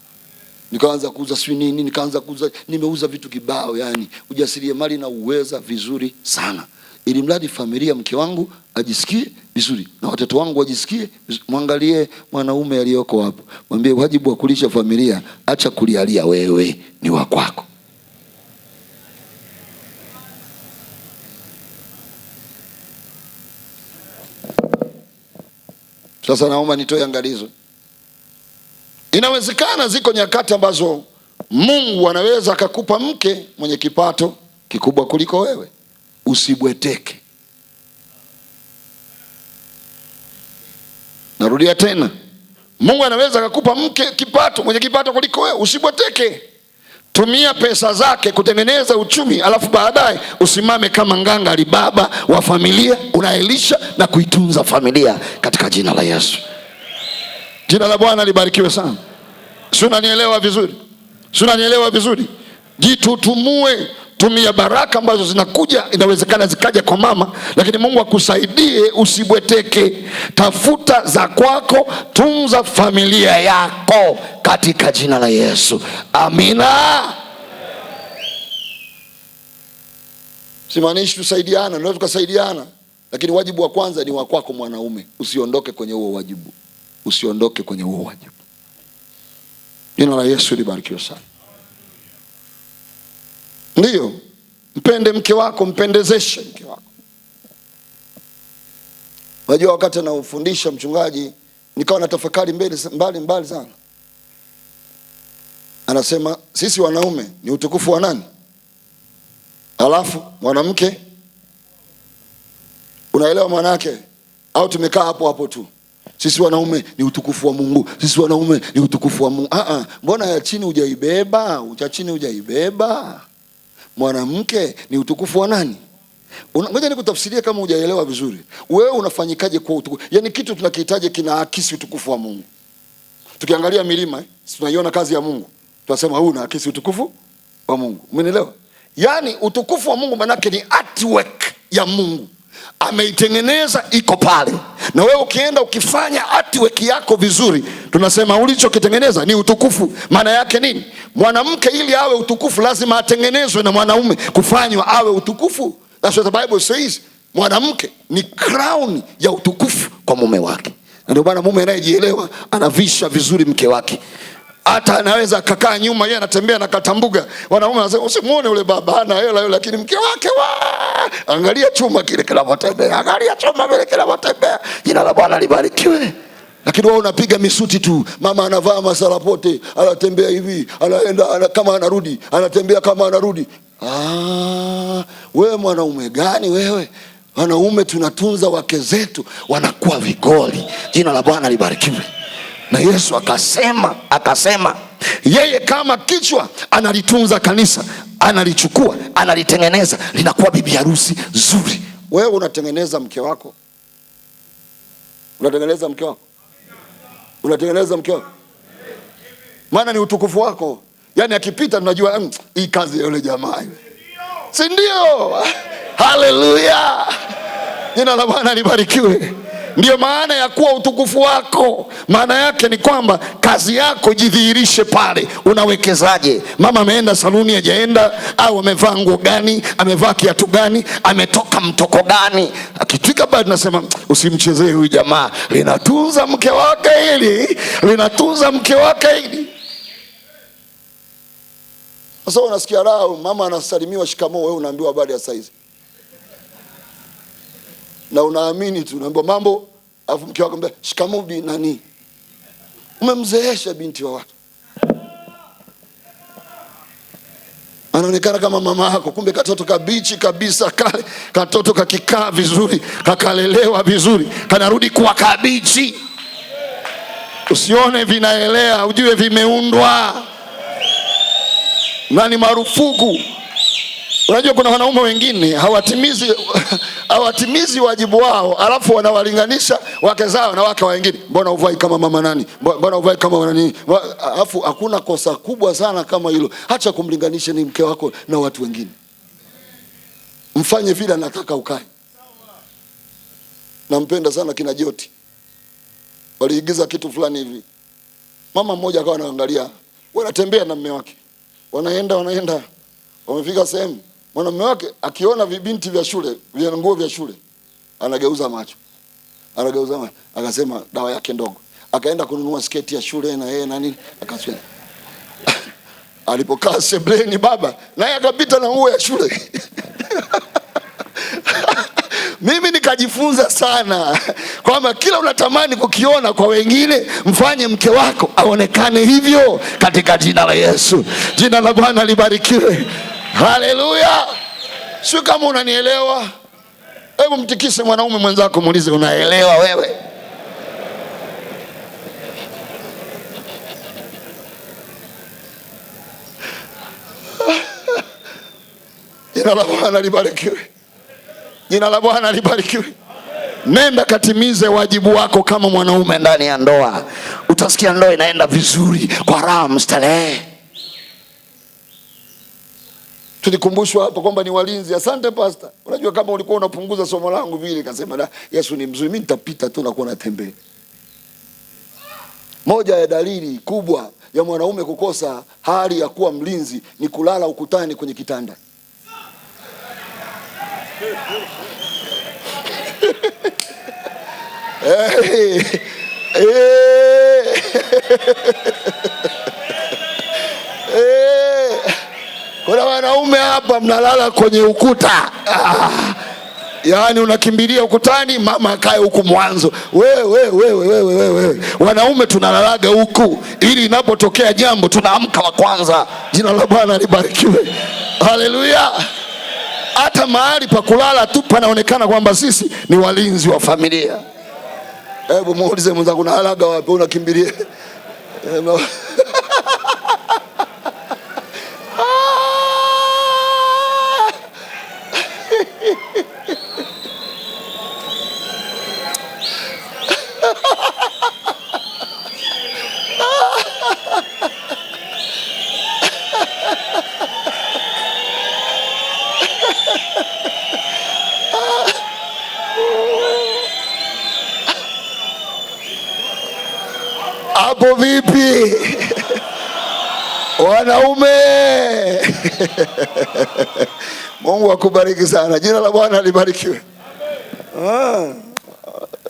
Nikaanza kuuza nini, nikaanza kuuza, nimeuza vitu kibao yani. Ujasiriamali na uweza vizuri sana. Ili mradi familia, mke wangu ajisikie vizuri na watoto wangu wajisikie vizuri. Mwangalie mwanaume aliyoko hapo. Mwambie wajibu wa kulisha familia, acha kulialia wewe, ni wa kwako. Sasa naomba nitoe angalizo. Inawezekana ziko nyakati ambazo Mungu anaweza akakupa mke mwenye kipato kikubwa kuliko wewe. Usibweteke. Narudia tena. Mungu anaweza akakupa mke mwenye kipato kuliko wewe. Usibweteke. Tumia pesa zake kutengeneza uchumi, alafu baadaye usimame kama nganga alibaba wa familia, unaelisha na kuitunza familia katika jina la Yesu. Jina la Bwana libarikiwe sana. Si unanielewa vizuri? Si unanielewa vizuri? Jitutumue, tumia baraka ambazo zinakuja, inawezekana zikaja kwa mama, lakini Mungu akusaidie usibweteke. Tafuta za kwako, tunza familia yako katika jina la Yesu. Amina. Simaanishi tusaidiana, ndio tukasaidiana, lakini wajibu wa kwanza ni wa kwako mwanaume. Usiondoke kwenye huo wajibu. Usiondoke kwenye huo wajibu. Jina la Yesu libarikiwe sana. Ndiyo, mpende mke wako, mpendezeshe mke wako. Unajua wakati naufundisha mchungaji, nikawa natafakari mbali sana. Anasema sisi wanaume ni utukufu wa nani? Alafu mwanamke, unaelewa maana yake? Au tumekaa hapo tu? Sisi wanaume ni utukufu wa Mungu. Sisi wanaume ni utukufu wa Mungu. Mbona ya chini hujaibeba? Ucha chini hujaibeba. Mwanamke ni utukufu wa nani? Ngoja nikutafsirie kama hujaelewa vizuri. Wewe unafanyikaje kwa utukufu? Yaani kitu tunakihitaji kinaakisi utukufu wa Mungu. Tukiangalia milima, tunaiona kazi ya Mungu. Tunasema huu unaakisi utukufu wa Mungu. Umeelewa? Yaani utukufu wa Mungu manake ni artwork ya Mungu. Ameitengeneza, iko pale. Na wewe ukienda ukifanya artwork yako vizuri, tunasema ulichokitengeneza ni utukufu. Maana yake nini? Mwanamke ili awe utukufu lazima atengenezwe na mwanaume kufanywa awe utukufu. That's what the Bible says. Mwanamke ni crown ya utukufu kwa mume wake. Na ndio maana mume anayejielewa anavisha vizuri mke wake. Hata anaweza akakaa nyuma, yeye anatembea na katambuga. Wanaume wanasema usimuone yule baba ana hela yule, lakini mke wake angalia chuma kile kinapotembea, angalia chuma kile kinapotembea. Jina la Bwana libarikiwe. Lakini wewe unapiga misuti tu. Mama anavaa masalapote, anatembea hivi, anaenda kama anarudi, anatembea kama anarudi. Wewe mwanaume gani wewe? Wanaume tunatunza wake zetu, wanakuwa vigoli. Jina la Bwana libarikiwe. Na Yesu akasema yeye kama kichwa analitunza kanisa, analichukua, analitengeneza, linakuwa bibi harusi nzuri. Wewe unatengeneza mke wako? Unatengeneza mke wako? Unatengeneza mke wako? Maana ni utukufu wako. Yaani akipita tunajua hii kazi ya yule jamaa. Si ndio? Haleluya. Jina la Bwana libarikiwe. Ndiyo maana ya kuwa utukufu wako. Maana yake ni kwamba kazi yako jidhihirishe pale. Unawekezaje? Mama ameenda saluni, hajaenda? Au amevaa nguo gani? Amevaa kiatu gani? Ametoka mtoko gani? Akifika pale tunasema usimchezee huyu jamaa, linatunza mke wake hili, linatunza mke wake hili. Sasa unasikia raha, mama anasalimiwa shikamoo, wewe unaambiwa habari ya saizi. Na unaamini tu, unaambiwa mambo, afu mke wako mbele shikamoo bi nani. Umemzeesha binti wa watu. Anaonekana kama mama yako, kumbe katoto kabichi kabisa kale, katoto kakikaa vizuri, kakalelewa vizuri, kanarudi kuwa kabichi. Usione vinaelea, ujue vimeundwa. Nani marufuku. Unajua kuna wanaume wengine hawatimizi wajibu wao, alafu wanawalinganisha wake zao na wake wengine. Mbona uvai kama mama nani? Mbona uvai kama nani? Alafu hakuna kosa kubwa sana kama hilo. Acha kumlinganisha ni mke wako na watu wengine. Mfanye vile anataka ukae. Nampenda sana kina Joti. Waliigiza kitu fulani hivi. Mama mmoja akawa anaangalia, wanatembea na mume wake. Wanaenda. Wamefika sehemu, mume wake akiona vibinti vya shule, vya nguo vya shule, anageuza macho. Akasema dawa yake ndogo. Akaenda kununua sketi ya shule na yeye na nini, akasema. Alipokaa sebleni baba, naye akapita na nguo ya shule. Mimi nikajifunza sana kwamba kila unatamani kukiona kwa wengine, mfanye mke wako aonekane hivyo katika jina la Yesu. Jina la Bwana libarikiwe. Haleluya. Sio kama unanielewa. Hebu mtikise mwanaume mwenzako, muulize unaelewa wewe? Jina la Bwana libarikiwe. Jina la Bwana libarikiwe. Nenda katimize wajibu wako kama mwanaume ndani ya ndoa. Utasikia ndoa inaenda vizuri kwa raha mstarehe. Tulikumbushwa hapa kwamba ni walinzi. Asante pastor. Unajua kama ulikuwa unapunguza somo langu vile, kasema Yesu ni mzuri, mimi nitapita tu na kuwa natembea. Moja ya dalili kubwa ya mwanaume kukosa hali ya kuwa mlinzi ni kulala ukutani kwenye kitanda. Kuna wanaume hapa mnalala kwenye ukuta. Yaani unakimbilia ukutani, mama akae huku mwanzo. Wewe. Wanaume tunalalaga huku ili inapotokea jambo tunaamka wa kwanza. Jina la Bwana libarikiwe. Haleluya. Hata mahali pa kulala tu panaonekana kwamba sisi ni walinzi wa familia. Hebu muulize mwenzako unalalaga wapi, unakimbilia. Hapo vipi? Wanaume. Mungu akubariki sana. Jina la Bwana libarikiwe.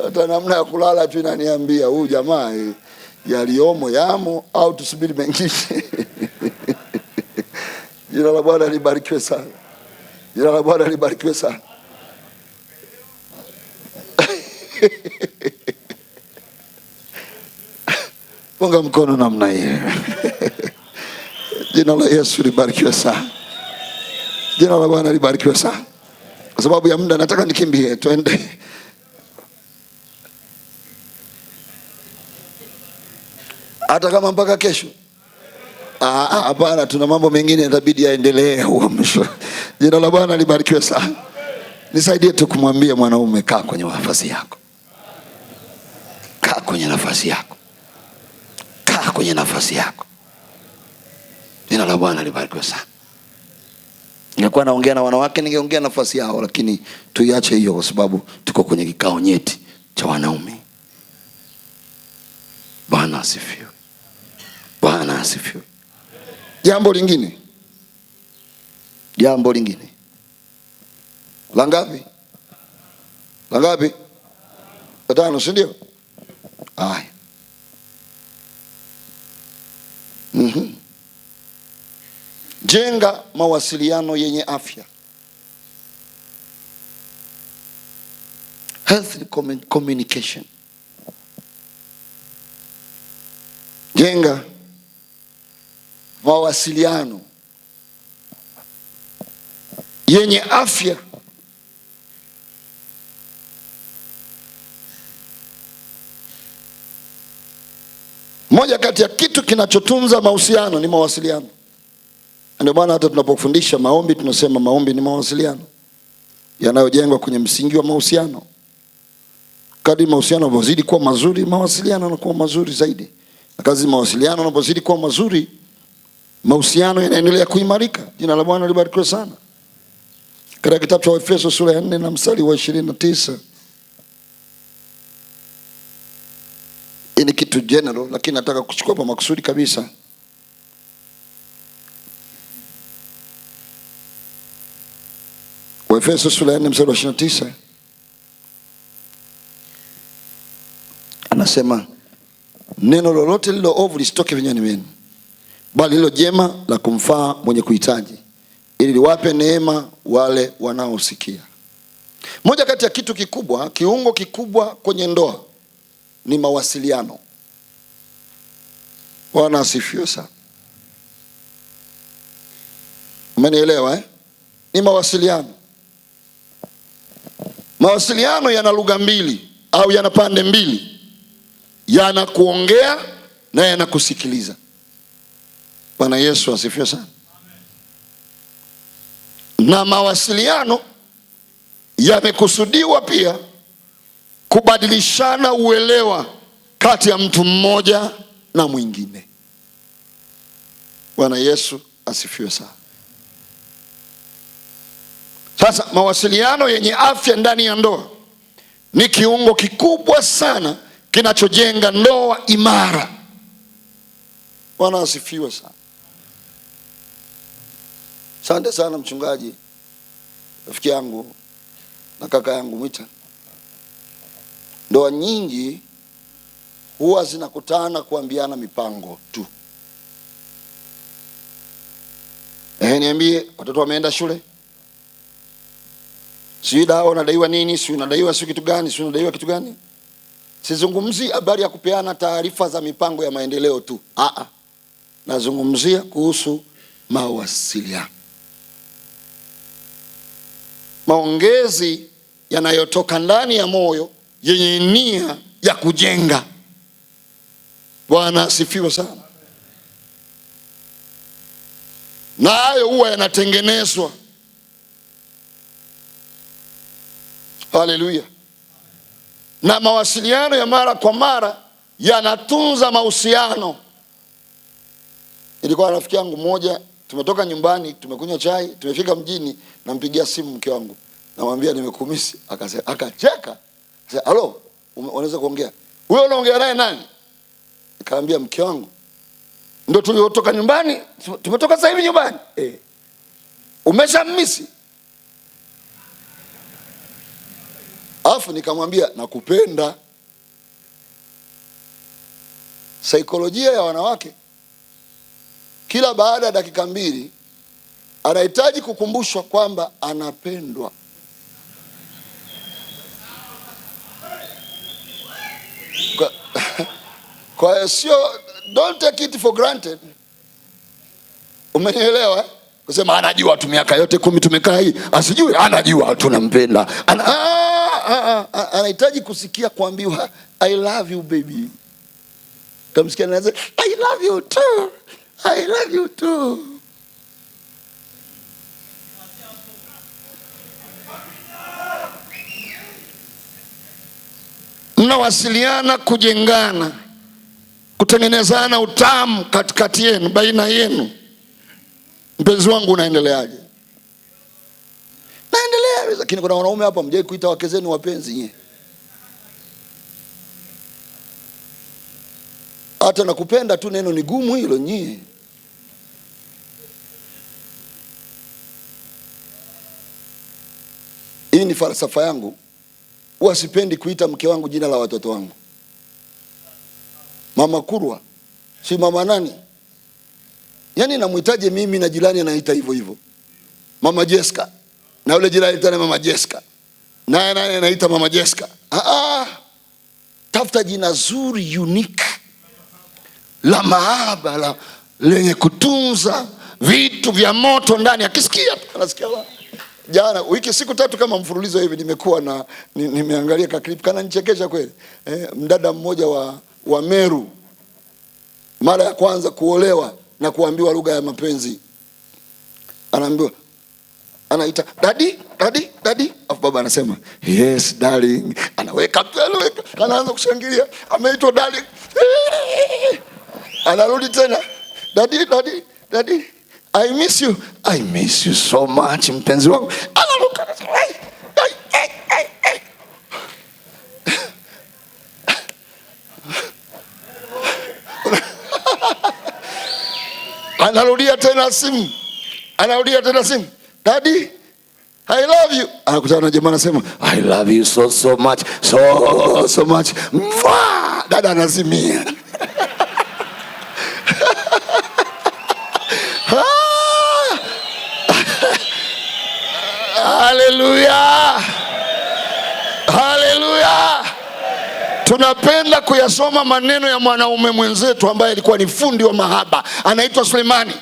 Hata namna ya kulala tu inaniambia huyu jamaa yaliomo yamo au tusubiri mengine. Jina la Bwana libarikiwe sana. Jina la Bwana libarikiwe sana. Punga mkono namna hiyo. Jina la Yesu libarikiwe sana. Jina la Bwana libarikiwe sana. Kwa sababu ya muda nataka nikimbie, twende. Hata kama mpaka kesho. Hapana, tuna mambo mengine yanabidi yaendelee huko mwisho. Jina la Bwana libarikiwe sana. Nisaidie tu kumwambia mwanaume, kaa kwenye nafasi yako. Kaa kwenye nafasi yako. Kaa kwenye nafasi yako. Jina la Bwana libarikiwe sana. Ningekuwa naongea na wanawake ningeongea nafasi yao, lakini tuiache hiyo kwa sababu tuko kwenye kikao nyeti cha cha wanaume. Bwana asifiwe. Bwana asifiwe. Jambo lingine la ngapi? La ngapi? La tano, si ndio? Haya. Jenga mawasiliano yenye afya. Healthy communication. Jenga mawasiliano yenye afya. Moja kati ya kitu kinachotunza mahusiano ni mawasiliano. Ndio maana hata tunapofundisha maombi tunasema maombi ni mawasiliano yanayojengwa kwenye msingi wa mahusiano. Kadri mahusiano yanazidi kuwa mazuri, mawasiliano yanakuwa mazuri zaidi. Na kazi mawasiliano yanapozidi kuwa mazuri, mahusiano yanaendelea kuimarika. Jina la Bwana libarikiwe sana. Katika kitabu cha Efeso sura ya 4 na mstari wa 29. Hii ni kitu general, lakini nataka kuchukua kwa makusudi kabisa. Efeso sura ya 4 mstari wa 29. Anasema neno lolote lilo ovu lisitoke vinywani mwenu, bali lilo jema la kumfaa mwenye kuhitaji, ili liwape neema wale wanaosikia. Moja kati ya kitu kikubwa, kiungo kikubwa kwenye ndoa ni mawasiliano. Bwana asifiwe sana. Umenielewa? Ni mawasiliano. Mawasiliano yana lugha mbili au yana pande mbili. Yana kuongea na yana kusikiliza. Bwana Yesu asifiwe sana. Na mawasiliano yamekusudiwa pia kubadilishana uelewa kati ya mtu mmoja na mwingine. Bwana Yesu asifiwe sana. Sasa mawasiliano yenye afya ndani ya ndoa ni kiungo kikubwa sana kinachojenga ndoa imara. Bwana asifiwe sana. Asante sana mchungaji, rafiki yangu na kaka yangu Mwita. Ndoa nyingi huwa zinakutana kuambiana mipango tu. Niambie, watoto wameenda shule? Sijui dawa unadaiwa nini, sijui unadaiwa sio kitu gani, sijui unadaiwa kitu gani. Sizungumzi habari ya kupeana taarifa za mipango ya maendeleo tu. Nazungumzia kuhusu mawasiliano. Maongezi yanayotoka ndani ya moyo yenye nia ya kujenga. Bwana asifiwe sana. Na hayo huwa yanatengenezwa. Haleluya. Na mawasiliano ya mara kwa mara yanatunza mahusiano. Ilikuwa rafiki yangu mmoja, tumetoka nyumbani, tumekunywa chai, tumefika mjini, nampigia simu mke wangu. Namwambia nimekumisi, akacheka. Sasa, "Halo, unaweza kuongea?" "Wewe unaongea naye nani?" Nikamwambia mke wangu. "Ndio tuliotoka nyumbani, tumetoka sasa hivi nyumbani." "Umeshamisi?" Alafu nikamwambia nakupenda. Saikolojia ya wanawake, kila baada ya dakika 2 anahitaji kukumbushwa kwamba anapendwa. Kwa hiyo sio, don't take it for granted. Umenielewa? Kusema anajua tu miaka yote 10 tumekaa hii, asijui anajua tunampenda. Anahitaji kusikia kuambiwa I love you baby. Kamsikia anaanza I love you too. I love you too. Mnawasiliana kujengana, kutengenezana utamu katikati yenu, baina yenu. Mpenzi wangu unaendeleaje? Naendelea, lakini kuna wanaume hapa mjai kuita wake zenu wapenzi nye. Hata nakupenda tu neno ni gumu hilo nyie. Hii ni falsafa yangu. Huwa sipendi kuita mke wangu jina la watoto wangu. Mama Kurwa, si mama nani? Yaani namuitaje mimi na jirani anaita hivyo hivyo. Mama Jessica. Na yule jirani anaita Mama Jessica. Naye anaita Mama Jessica. Tafuta jina zuri, unique, la mahaba, la lenye kutunza vitu vya moto ndani. Akisikia anasikia. Jana wiki siku 3 kama mfululizo hivi nimekuwa na nimeangalia ka clip kana nichekesha kweli. Mdada mmoja wa Meru, mara ya kwanza kuolewa na kuambiwa lugha ya mapenzi, anaambiwa, anaita daddy daddy daddy, afu baba anasema yes darling, anaweka anaanza kushangilia, ameitwa darling, anarudi tena daddy daddy daddy, I miss you so much mpenzi wangu, anaruka anarudia tena simu, daddy I love you. Anakutana na jamaa anasema I love you so much, so much. Dada anazimia. Haleluya. Haleluya. Tunapenda kuyasoma maneno ya mwanaume mwenzetu ambaye alikuwa ni fundi wa mahaba, anaitwa Sulemani.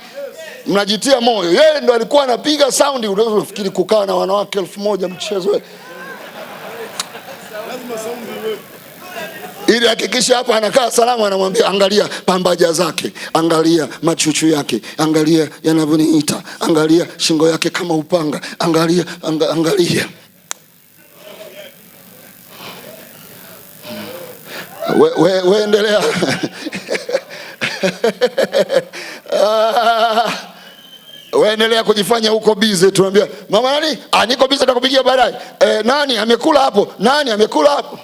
Mnajitia moyo. Yeye ndo alikuwa anapiga saundi, unaweza kufikiri kukaa na wanawake 1000 mchezo. Ili hakikisha hapa anakaa salama, anamwambia angalia pambaja zake, angalia machuchu yake, angalia yanavyoniita, angalia shingo yake kama upanga, angalia angalia. We endelea. Waendelea kujifanya huko bize. Tunaambia mama nani? Niko bize, nitakupigia baadaye. Nani amekula hapo? Nani amekula hapo?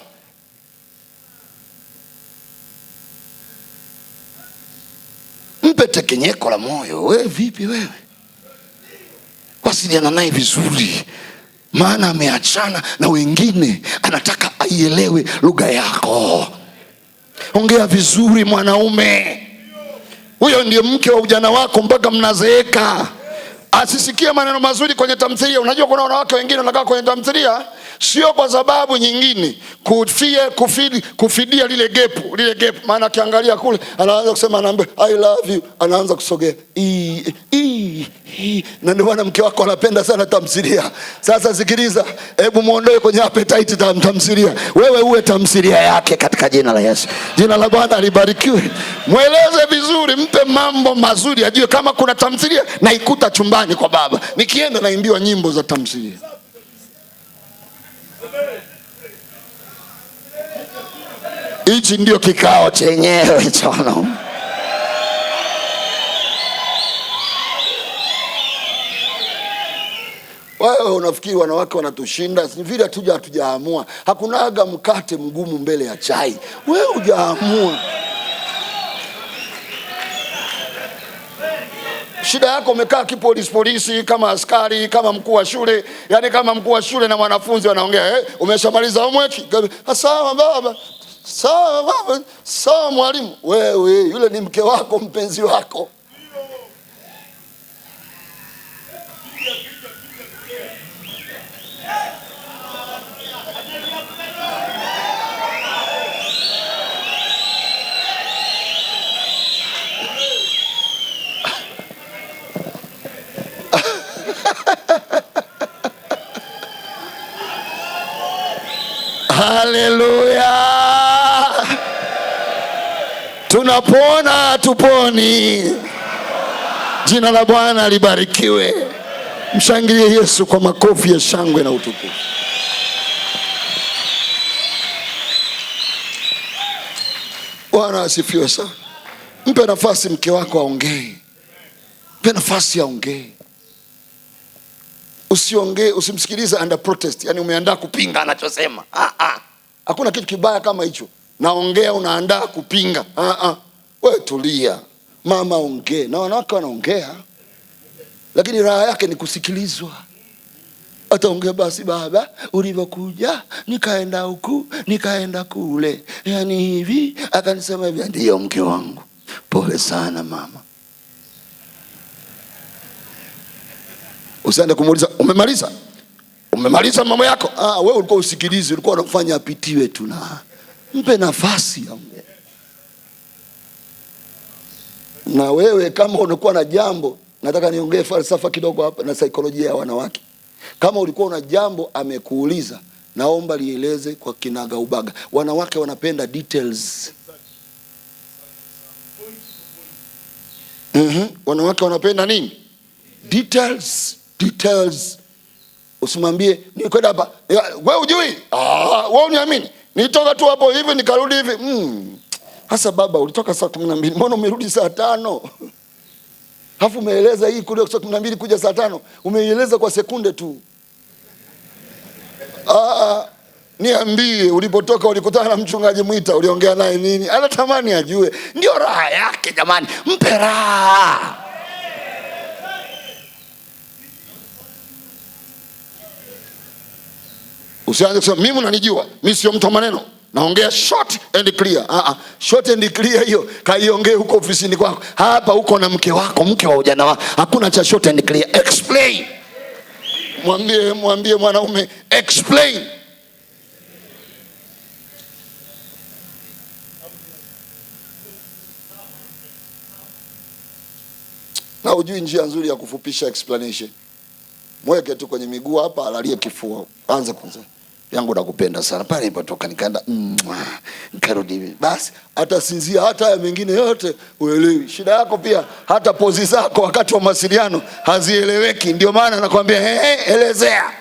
Mpe tekenyeko la moyo. Wewe vipi wewe? Wasiliana naye vizuri, maana ameachana na wengine, anataka aielewe lugha yako. Ongea vizuri mwanaume. Huyo ndiye mke wa ujana wako mpaka mnazeeka. Asisikie maneno mazuri kwenye tamthilia. Unajua kuna wanawake wengine wanakaa kwenye tamthilia sio kwa sababu nyingine, kufidia lile gap. Maana akiangalia kule anaanza kusema, anaambia I love you, anaanza kusogea na ndio maana mke wako anapenda sana tamthilia. Sasa sikiliza, hebu muondoe kwenye appetite tamthilia, wewe uwe tamthilia yake katika jina la Yesu. Jina la Bwana libarikiwe. Mweleze vizuri, mpe mambo mazuri, ajue kama kuna tamthilia na ikuta chumbani kwa baba, nikienda naimbiwa nyimbo za tamthilia. Hichi ndio kikao chenyewe chono. Wewe unafikiri wanawake wanatushinda? Ni vile hatujaamua. Hakunaga mkate mgumu mbele ya chai. Wewe hujaamua. Shida yako umekaa kipolisi kama askari, kama mkuu wa shule. Yaani kama mkuu wa shule na wanafunzi wanaongea, umeshamaliza homework? Sawa baba. Sawa baba. Sawa mwalimu. Wewe yule ni mke wako, mpenzi wako. Haleluya. Tunapona tuponi. Jina la Bwana libarikiwe. Mshangilie Yesu kwa makofi ya shangwe na utukufu. Bwana asifiwe sana. Mpe nafasi mke wako aongee. Mpe nafasi aongee. Usiongee, usimsikilize under protest. Yaani umeandaa kupinga anachosema. Hakuna kitu kibaya kama hicho. Naongea unaandaa kupinga. Wewe tulia, mama ongee. Na wanawake wanaongea, lakini raha yake ni kusikilizwa. Ataongea, basi baba ulivyokuja nikaenda huku nikaenda kule, yani hivi akanisema hivi. Ndio mke wangu, pole sana mama. Usiende kumuuliza umemaliza? Umemaliza mambo yako? Wewe ulikuwa usikilizi, ulikuwa unafanya apitiwe tu. Na mpe nafasi aongee. Na wewe kama unakuwa na jambo, nataka niongee falsafa kidogo hapa na saikolojia ya wanawake. Kama ulikuwa una jambo amekuuliza, naomba lieleze kwa kinaga ubaga. Wanawake wanapenda details. Wanawake wanapenda nini? Details. Usimwambie nikwenda hapa, wewe hujui, wewe uniamini, nitoka tu hapo hivi nikarudi hivi. Hasa baba, ulitoka saa 12, mbona umerudi saa 5? Hafu umeeleza hii kule saa 12 kuja saa 5, umeieleza kwa sekunde tu. Niambie, ulipotoka ulikutana na mchungaji Mwita, uliongea naye nini? Anatamani ajue. Ndio raha yake jamani, mpe raha. Usianze kusema mimi unanijua, mimi sio mtu wa maneno, naongea short and clear. Short and clear hiyo kaiongee huko ofisini kwako. Hapa uko na mke wako, mke wa ujana wako. Hakuna cha short and clear. Explain. Mwambie mwanaume explain. Na ujui njia nzuri ya kufupisha explanation. Mweke tu kwenye miguu hapa, alalie kifua. Anza kwanza. Yangu nakupenda sana. Pale nilipotoka nikaenda nikarudi. Basi atasinzia, hata haya mengine yote uelewi. Shida yako pia hata pozi zako wakati wa mawasiliano hazieleweki. Ndio maana nakwambia elezea.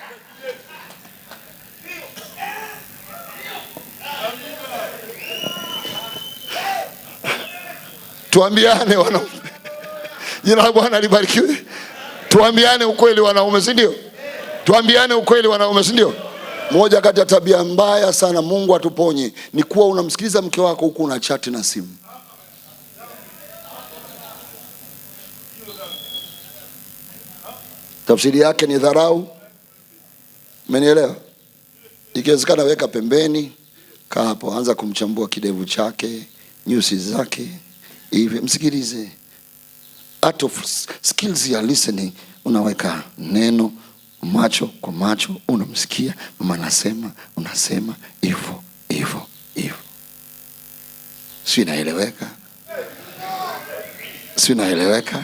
Tuambiane wanaume. Jina la Bwana libarikiwe. Tuambiane ukweli wanaume, si ndio? Tuambiane ukweli wanaume, si ndio? Moja kati ya tabia mbaya sana, Mungu atuponye, ni kuwa unamsikiliza mke wako huku una chat na simu. Tafsiri yake ni dharau. Umenielewa? Ikiwezekana weka pembeni, kaa hapo, anza kumchambua kidevu chake, nyusi zake, hivi msikilize. Art of skills ya listening, unaweka neno macho kwa macho, unamsikia mama anasema, unasema hivyo. Si inaeleweka? Si inaeleweka?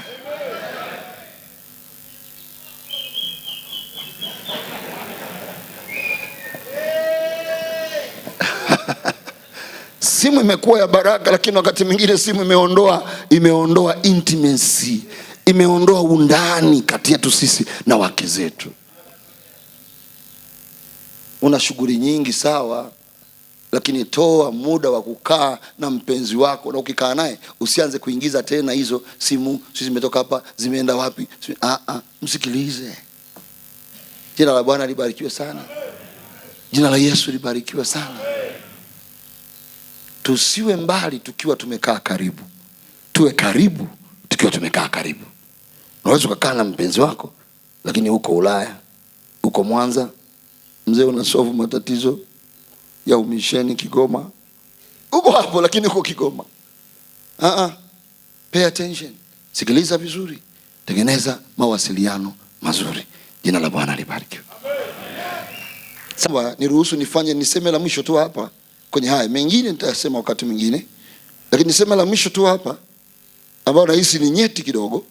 Simu imekuwa ya baraka, lakini wakati mwingine simu imeondoa intimacy, imeondoa undani kati yetu sisi na wake zetu. Una shughuli nyingi sawa, lakini toa muda wa kukaa na mpenzi wako, na ukikaa naye usianze kuingiza tena hizo simu, sisi zimetoka hapa, zimeenda wapi. Msikilize. Jina la Bwana libarikiwe sana. Jina la Yesu libarikiwe sana. Tusiwe mbali tukiwa tumekaa karibu. Tuwe karibu tukiwa tumekaa karibu. Unaweza kukaa na mpenzi wako, lakini uko Ulaya, uko Mwanza, mzee unasolve matatizo ya umisheni Kigoma. Uko hapo lakini uko Kigoma. Pay attention. Sikiliza vizuri. Tengeneza mawasiliano mazuri. Jina la Bwana libarikiwe. Sawa, niruhusu niseme la mwisho tu hapa. Kwenye haya mengine nitasema wakati mwingine, lakini niseme la mwisho tu hapa ambao nahisi ni nyeti kidogo,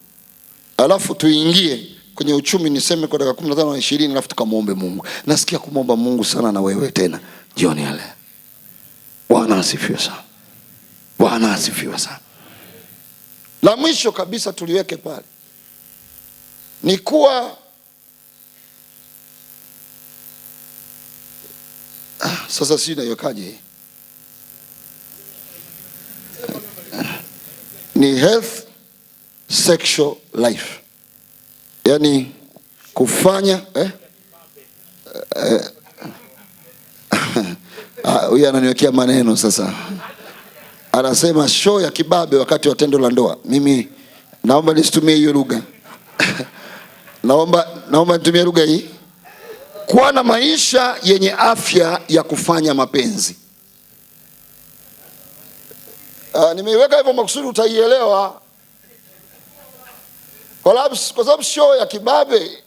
alafu tuingie kwenye uchumi. Niseme kwa dakika 15 na 20, alafu tukamwombe Mungu. Nasikia kumwomba Mungu sana na wewe tena jioni ya leo. Bwana asifiwe sana. Bwana asifiwe sana. La mwisho kabisa tuliweke pale ni kuwa sasa si naiwekaje? Ni health sexual life, yani kufanya huyu ananiwekea maneno sasa. anasema show ya kibabe wakati wa tendo la ndoa. Mimi naomba nisitumie hiyo lugha. Naomba nitumie lugha hii. Kuwa na maisha yenye afya ya kufanya mapenzi. Nimeiweka hivyo makusudi utaielewa. Kwa sababu show ya kibabe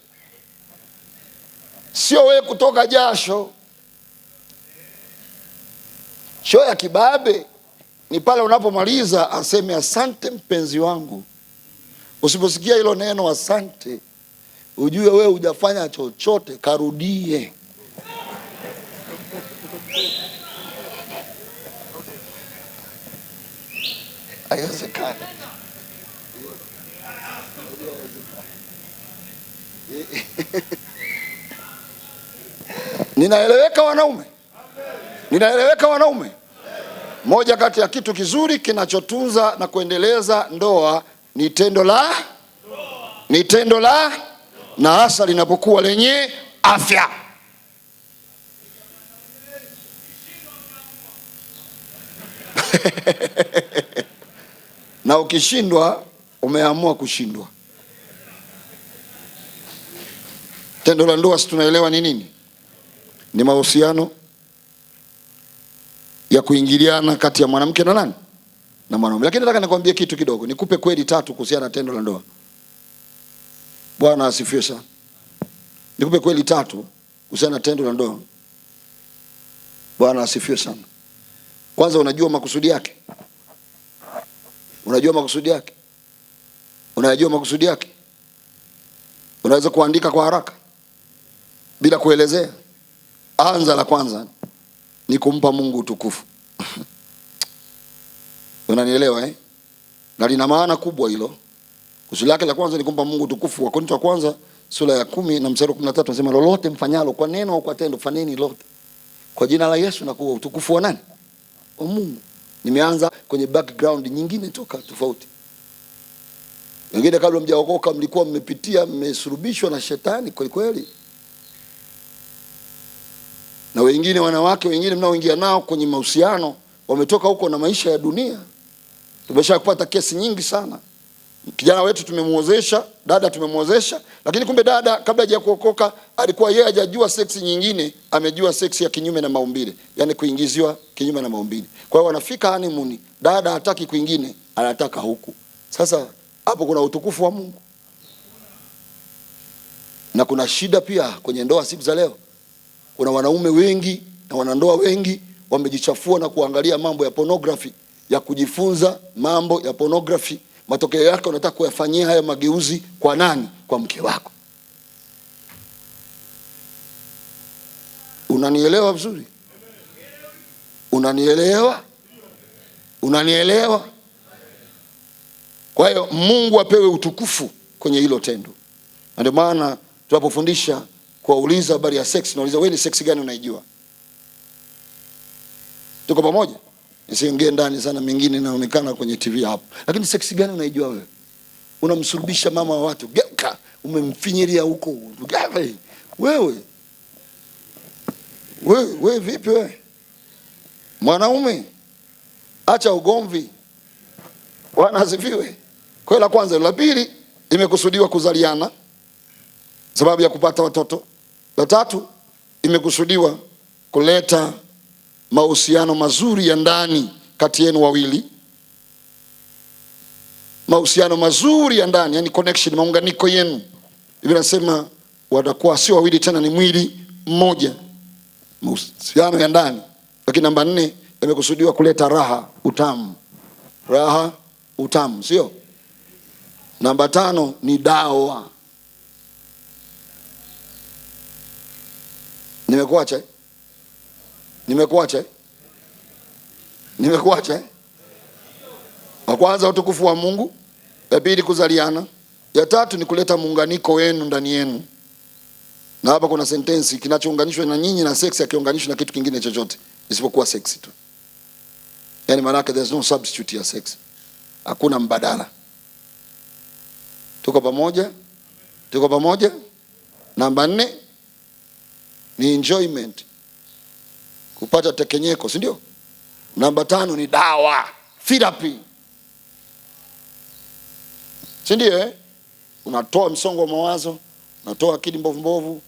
sio wewe kutoka jasho. Show ya kibabe ni pale unapomaliza aseme asante mpenzi wangu. Usiposikia hilo neno asante, ujue wewe hujafanya chochote, karudie. Haiwezekani. Ninaeleweka wanaume? Ninaeleweka wanaume? Moja kati ya kitu kizuri kinachotunza na kuendeleza ndoa ni tendo la na hasa linapokuwa lenye afya. Na ukishindwa umeamua kushindwa. Tendo la ndoa si tunaelewa ni nini? Ni mahusiano ya kuingiliana kati ya mwanamke na nani? Na mwanaume. Lakini nataka nikwambie kitu kidogo, nikupe kweli 3 kuhusiana na tendo la ndoa. Bwana asifiwe sana. Nikupe kweli 3 kuhusiana na tendo la ndoa. Bwana asifiwe sana. Kwanza, unajua makusudi yake? Unajua makusudi yake? Unajua makusudi yake? Unaweza kuandika kwa haraka bila kuelezea? Anza la kwanza ni kumpa Mungu utukufu. Unanielewa eh? Na lina maana kubwa hilo. Kusudi lake la kwanza ni kumpa Mungu utukufu. Wakorintho wa kwanza sura ya 10 na mstari wa 13 anasema lolote mfanyalo kwa neno au kwa tendo fanyeni lote kwa jina la Yesu na kwa utukufu wa nani? Wa Mungu. Nimeanza kwenye background nyingine toka tofauti. Wengine kabla mjaokoka mlikuwa mmepitia mmesurubishwa na shetani kweli kweli. Na wengine wanawake wengine mnaoingia nao kwenye mahusiano wametoka huko na maisha ya dunia. Tumesha kupata kesi nyingi sana. Kijana wetu tumemuozesha, dada tumemuozesha, lakini kumbe dada kabla hajakuokoka alikuwa yeye hajajua seksi nyingine, amejua seksi ya kinyume na maumbile, yani kuingiziwa kinyume na maumbile. Kwa hiyo wanafika honeymoon, dada hataki kwingine, anataka huku. Sasa hapo kuna utukufu wa Mungu. Na kuna shida pia kwenye ndoa siku za leo. Kuna wanaume wengi na wanandoa wengi wamejichafua na kuangalia mambo ya pornography, ya kujifunza mambo ya pornography. Matokeo yake unataka kuyafanyia haya mageuzi kwa nani? Kwa mke wako. Unanielewa vizuri? Unanielewa? Unanielewa? Kwa hiyo Mungu apewe utukufu kwenye hilo tendo. Ndio maana tunapofundisha kuuliza habari ya sex, nauliza wewe ni sex gani unaijua? Tuko pamoja? Nisiingie ndani sana, mengine inaonekana kwenye TV hapo. Lakini sex gani unaijua wewe? Unamsurubisha mama wa watu, geuka, umemfinyilia huko. Wewe vipi wewe? Mwanaume, acha ugomvi. Bwana asifiwe. Kwa la kwanza, la pili imekusudiwa kuzaliana, sababu ya kupata watoto. La tatu imekusudiwa kuleta mahusiano mazuri ya ndani kati yenu wawili. Mahusiano mazuri ya ndani, yani connection, maunganiko yenu. Biblia inasema watakuwa sio wawili tena, ni mwili mmoja. Mahusiano ya ndani. Lakini namba 4 imekusudiwa kuleta raha, utamu. Raha, utamu, sio? Namba 5 ni dawa. Nimekuacha? Wa kwanza utukufu wa Mungu, ya pili kuzaliana, ya tatu ni kuleta muunganiko wenu ndani yenu. Na hapa kuna sentensi, kinachounganishwa na nyinyi na sex hakiunganishwi na kitu kingine chochote isipokuwa sex tu. Yani maana yake there's no substitute ya sex. Hakuna mbadala. Tuko pamoja? Tuko pamoja? Namba 4 ni enjoyment. Kupata tekenyeko, si ndio? Namba 5 ni dawa. therapy, si ndio? Unatoa msongo wa mawazo, unatoa akili mbovu,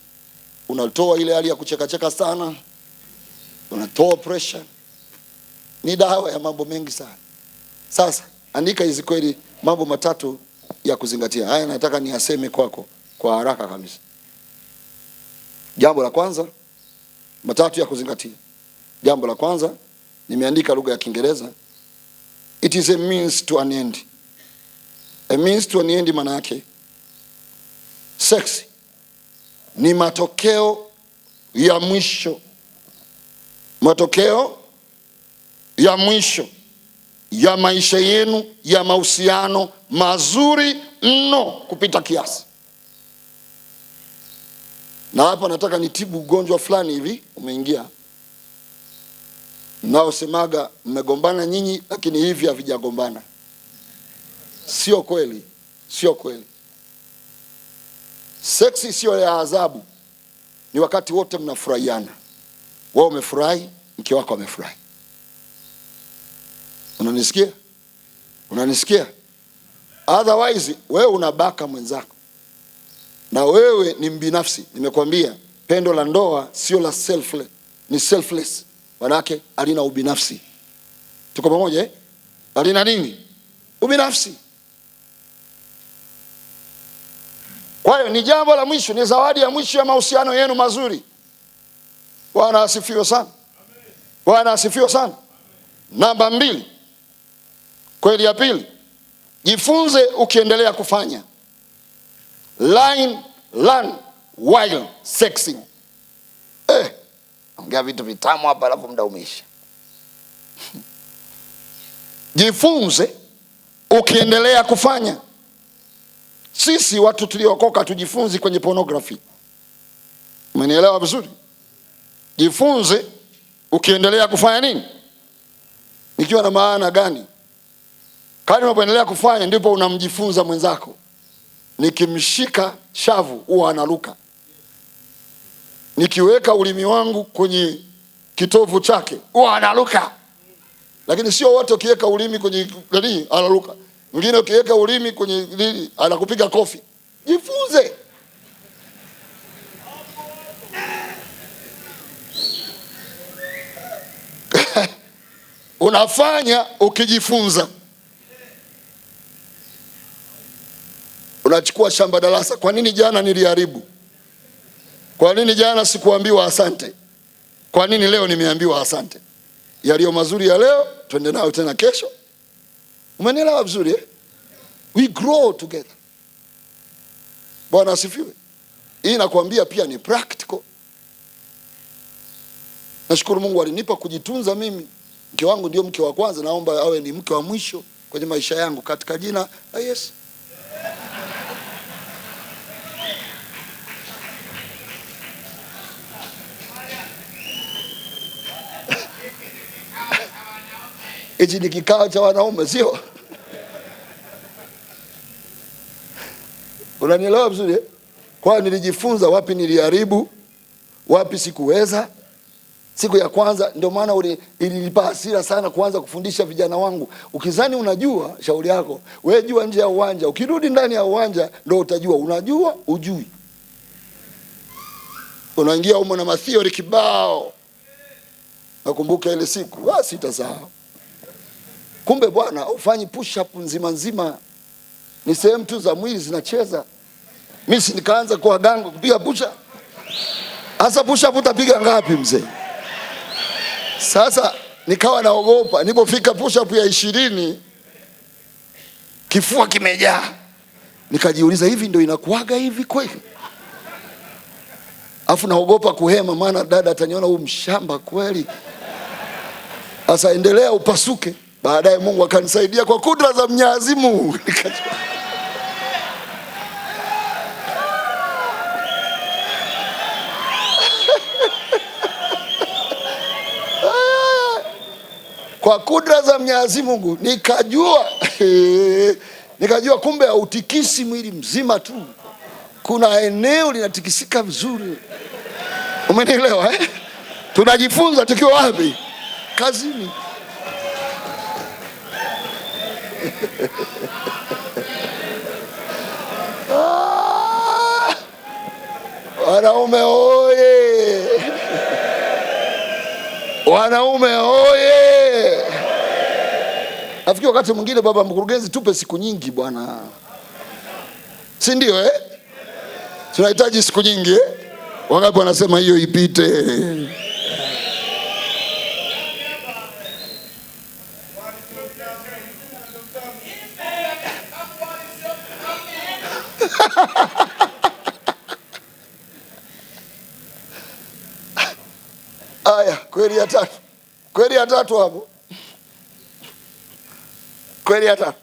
unatoa ile hali ya kucheka sana, unatoa pressure. Ni dawa ya mambo mengi sana. Sasa andika hizi kweli mambo matatu ya kuzingatia. Haya nataka niaseme kwako kwa haraka kabisa. Jambo la kwanza, matatu ya kuzingatia. Jambo la kwanza, nimeandika lugha ya Kiingereza. It is a means to an end. A means to an end maana yake sex ni matokeo ya mwisho. Matokeo ya mwisho ya maisha yenu ya mahusiano mazuri mno kupita kiasi. Na hapa nataka nitibu ugonjwa fulani hivi umeingia. Nao semaga mmegombana nyinyi lakini hivi havijagombana. Sio kweli. Sio kweli. Seksi sio ya adhabu. Ni wakati wote mnafurahiana. Wewe umefurahi, mke wako amefurahi. Unanisikia? Unanisikia? Otherwise wewe unabaka mwenzako. Na wewe ni mbinafsi. Nimekwambia pendo la ndoa sio la selfless, ni selfless. Manake halina ubinafsi. Tuko pamoja? Halina nini? Ubinafsi. Kwa hiyo ni jambo la mwisho, ni zawadi ya mwisho ya mahusiano yenu mazuri. Bwana asifiwe sana. Bwana asifiwe sana. Namba 2. Kweli ya pili, jifunze ukiendelea kufanya. Learn while sexing. Ongea vitu vitamu hapa alafu muda umeisha. Jifunze ukiendelea kufanya. Sisi watu tuliokoka tujifunze kwenye pornography. Umenielewa vizuri? Jifunze ukiendelea kufanya nini? Nikiwa na maana gani? Kadri unapoendelea kufanya ndipo unamjifunza mwenzako. Nikimshika shavu huwa analuka. Nikiweka ulimi wangu kwenye kitovu chake huwa analuka. Lakini sio wote ukiweka ulimi kwenye nini analuka. Mwingine ukiweka ulimi kwenye nini anakupiga kofi. Jifunze. Unafanya ukijifunza. Unachukua shamba darasa. Kwa nini jana niliharibu? Kwa nini jana sikuambiwa asante? Kwa nini leo nimeambiwa asante? Yaliyo mazuri ya leo twende nayo tena kesho. Umenielewa vizuri? We grow together. Bwana asifiwe. Hii nakwambia pia ni practical. Nashukuru Mungu alinipa kujitunza mimi. Mke wangu ndio mke wa kwanza, naomba awe ni mke wa mwisho kwenye maisha yangu katika jina la Yesu. Hichi ni kikao cha wanaume, sio? Unanielewa vizuri? Kwa nilijifunza wapi niliharibu, wapi sikuweza. Siku ya kwanza ndio maana ilinipa hasira sana kuanza kufundisha vijana wangu. Ukizani unajua, shauri yako. Wewe jua nje ya uwanja. Ukirudi ndani ya uwanja ndio utajua. Unajua, ujui. Unaingia humo na matheory kibao. Nakumbuka ile siku, basi sitasahau. Kumbe bwana, ufanyi push up nzima. Ni sehemu tu za mwili zinacheza. Mimi nikaanza kwa gango kupiga push up. Asa push up utapiga ngapi mzee? Sasa nikawa naogopa. Nilipofika push up ya 20 kifua kimejaa. Nikajiuliza hivi ndio inakuaga hivi kweli? Afu naogopa kuhema maana dada ataniona huyu mshamba kweli. Sasa endelea upasuke. Baadaye Mungu akanisaidia kwa kudra za Mwenyezi Mungu. Kwa kudra za Mwenyezi Mungu nikajua kumbe hautikisi mwili mzima tu. Kuna eneo linatikisika vizuri. Umenielewa eh? Tunajifunza tukiwa wapi? Kazini. Wanaume oye! Wanaume oye! Nafikiri wakati mwingine baba mkurugenzi, tupe siku nyingi bwana, si ndio Tunahitaji siku nyingi Wangapi wanasema hiyo ipite? Aya, kweli ya tatu. Kweli ya tatu hapo. Kweli ya tatu.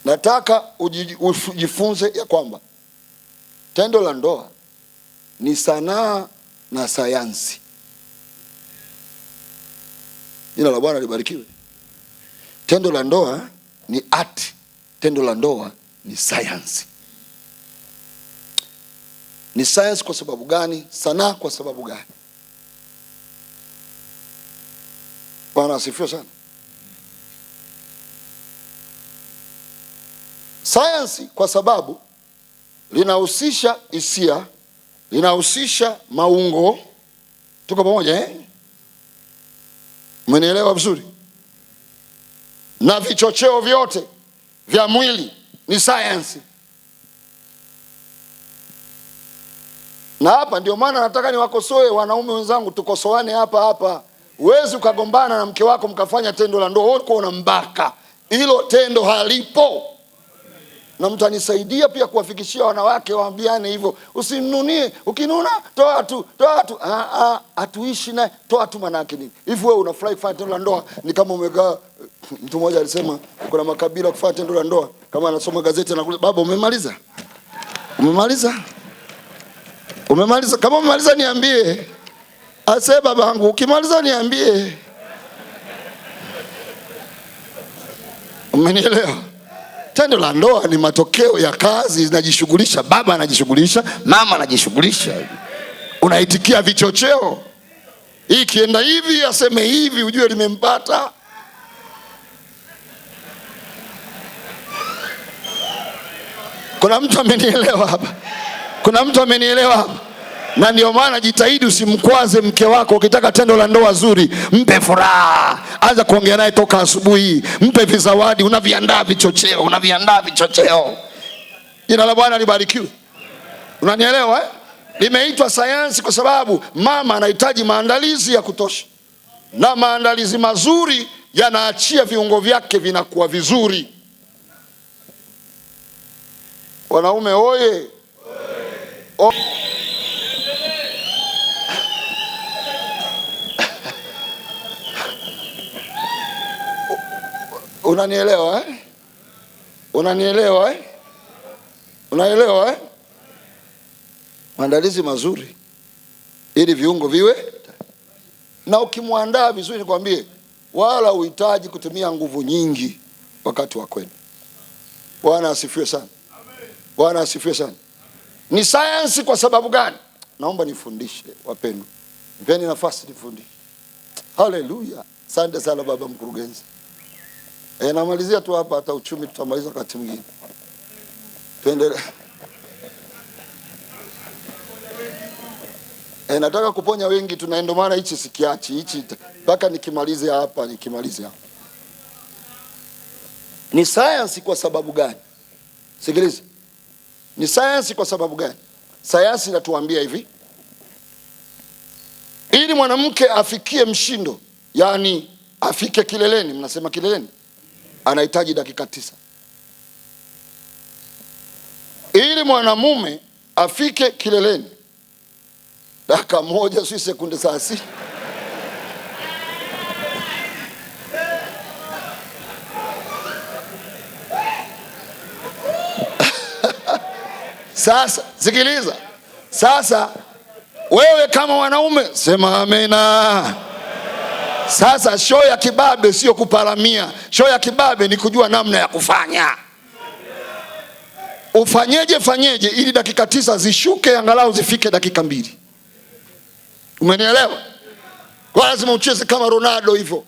Nataka ujifunze ya kwamba tendo la ndoa ni sanaa na sayansi. Jina la Bwana libarikiwe. Tendo la ndoa ni art. Tendo la ndoa ni sayansi. Ni science kwa sababu gani? Sanaa kwa sababu gani? Bwana asifiwe sana. Sayansi kwa sababu linahusisha hisia, linahusisha maungo. Tuko pamoja Umenielewa vizuri? Na vichocheo vyote vya mwili ni sayansi. Na hapa ndio maana nataka niwakosoe wanaume wenzangu, tukosoane hapa. Huwezi ukagombana na mke wako mkafanya tendo la ndoa uko unambaka. Hilo tendo halipo. Na mtanisaidia pia kuwafikishia wanawake waambiane hivyo. Usinunie, ukinuna toa tu. Hatuishi naye, toa tu maana yake nini? Hivi wewe unafurahi kufanya tendo la ndoa ni kama umekaa. Mtu mmoja alisema kuna makabila kufanya tendo la ndoa kama anasoma gazeti na baba umemaliza? Umemaliza? Umemaliza? Kama umemaliza niambie. Ase babangu, ukimaliza niambie. Umenielewa? Tendo la ndoa ni matokeo ya kazi zinajishughulisha. Baba anajishughulisha, mama anajishughulisha. Unaitikia vichocheo. Hii kienda hivi, aseme hivi, ujue limempata. Kuna mtu amenielewa hapa? Kuna mtu amenielewa hapa? Na ndio maana jitahidi usimkwaze mke wako. Ukitaka tendo la ndoa zuri, mpe furaha. Anza kuongea naye toka asubuhi. Mpe vizawadi, unaviandaa vichocheo. Jina la Bwana libarikiwe. Unanielewa Limeitwa sayansi kwa sababu mama anahitaji maandalizi ya kutosha. Na maandalizi mazuri yanaachia viungo vyake vinakuwa vizuri. Wanaume oye! Unanielewa Unanielewa Unaelewa Maandalizi mazuri ili viungo viwe. Na ukimwandaa vizuri, nikwambie, wala uhitaji kutumia nguvu nyingi wakati wa kwenda. Bwana asifiwe sana. Bwana asifiwe sana. Ni sayansi kwa sababu gani? Naomba nifundishe wapendwa. Nipeni nafasi nifundishe. Haleluya. Asante sana baba mkurugenzi. Namalizia tu hapa, hata uchumi tutamaliza wakati mwingine. Tuendelee. Nataka kuponya wengi, tunaenda maana hichi sikiachi mpaka nikimalize hapa. Ni sayansi kwa sababu gani? Sikiliza. Ni sayansi kwa sababu gani? Sayansi inatuambia hivi. Ili mwanamke afikie mshindo, yani afike kileleni, mnasema kileleni, anahitaji dakika 9. Ili mwanamume afike kileleni, dakika 1 si sekunde 30. Sasa sikiliza. Sasa wewe kama wanaume sema amena. Sasa show ya kibabe sio kuparamia. Show ya kibabe ni kujua namna ya kufanya. Fanyeje ili dakika 9 zishuke, angalau zifike dakika 2. Umenielewa? Kwa lazima ucheze kama Ronaldo hivyo.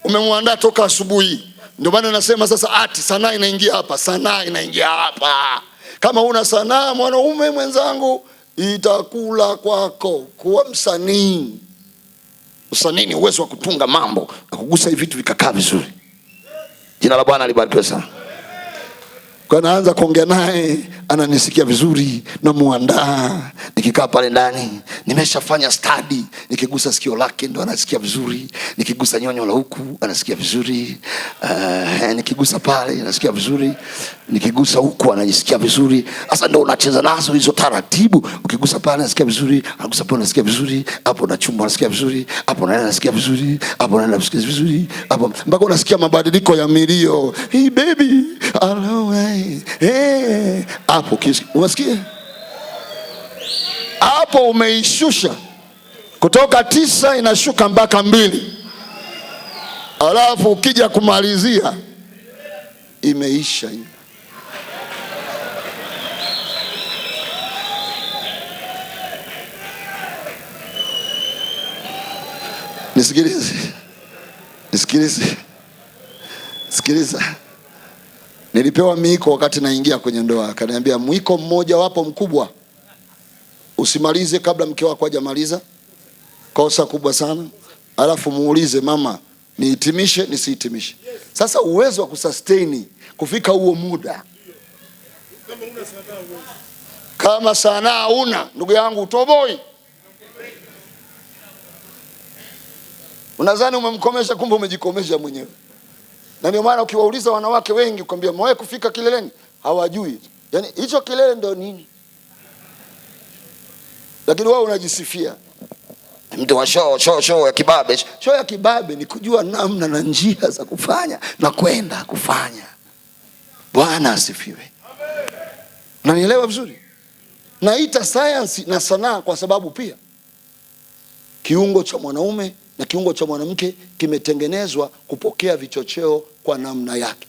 Umemwandaa toka asubuhi. Ndio maana nasema sasa ati sanaa inaingia hapa, sanaa inaingia hapa. Kama una sanaa mwanaume mwenzangu, itakula kwako. Kuwa msanii. Usanii ni uwezo wa kutunga mambo na kugusa hivi vitu vikakaa vizuri. Jina la Bwana libarikiwe sana. Kwa naanza kuongea naye, ananisikia vizuri, na muandaa. Nikikaa pale ndani, nimeshafanya study, nikigusa sikio lake ndo anasikia vizuri, nikigusa nyonyo la huku anasikia vizuri, nikigusa pale anasikia vizuri, nikigusa huku anajisikia vizuri. Sasa ndo unacheza nazo hizo taratibu. Ukigusa pale anasikia vizuri, anagusa pale anasikia vizuri, hapo na chumba anasikia vizuri, hapo na anasikia vizuri, hapo na anasikia vizuri, hapo mpaka unasikia mabadiliko ya milio. Hey baby, alright. Hapo unasikia? Hapo umeishusha kutoka 9 inashuka mpaka 2. Alafu ukija kumalizia imeisha hiyo. Sikiliza. Nilipewa mwiko wakati naingia kwenye ndoa. Akaniambia mwiko mmoja wapo mkubwa, usimalize kabla mke wako hajamaliza. Kosa kubwa sana. Alafu muulize, mama, nihitimishe nisihitimishe? Sasa uwezo wa kusustain kufika huo muda. Kama sanaa una, ndugu yangu, utoboi. Unadhani umemkomesha, kumbe umejikomesha mwenyewe. Na ndio maana ukiwauliza wanawake wengi ukwambia mwae kufika kileleni, hawajui. Yaani hicho kilele ndio nini? Lakini wao unajisifia. Mtu wa show ya kibabe. Show ya kibabe ni kujua namna na njia za kufanya na kwenda kufanya. Bwana asifiwe. Unanielewa vizuri? Naita science na sanaa kwa sababu pia kiungo cha mwanaume na kiungo cha mwanamke kimetengenezwa kupokea vichocheo kwa namna yake.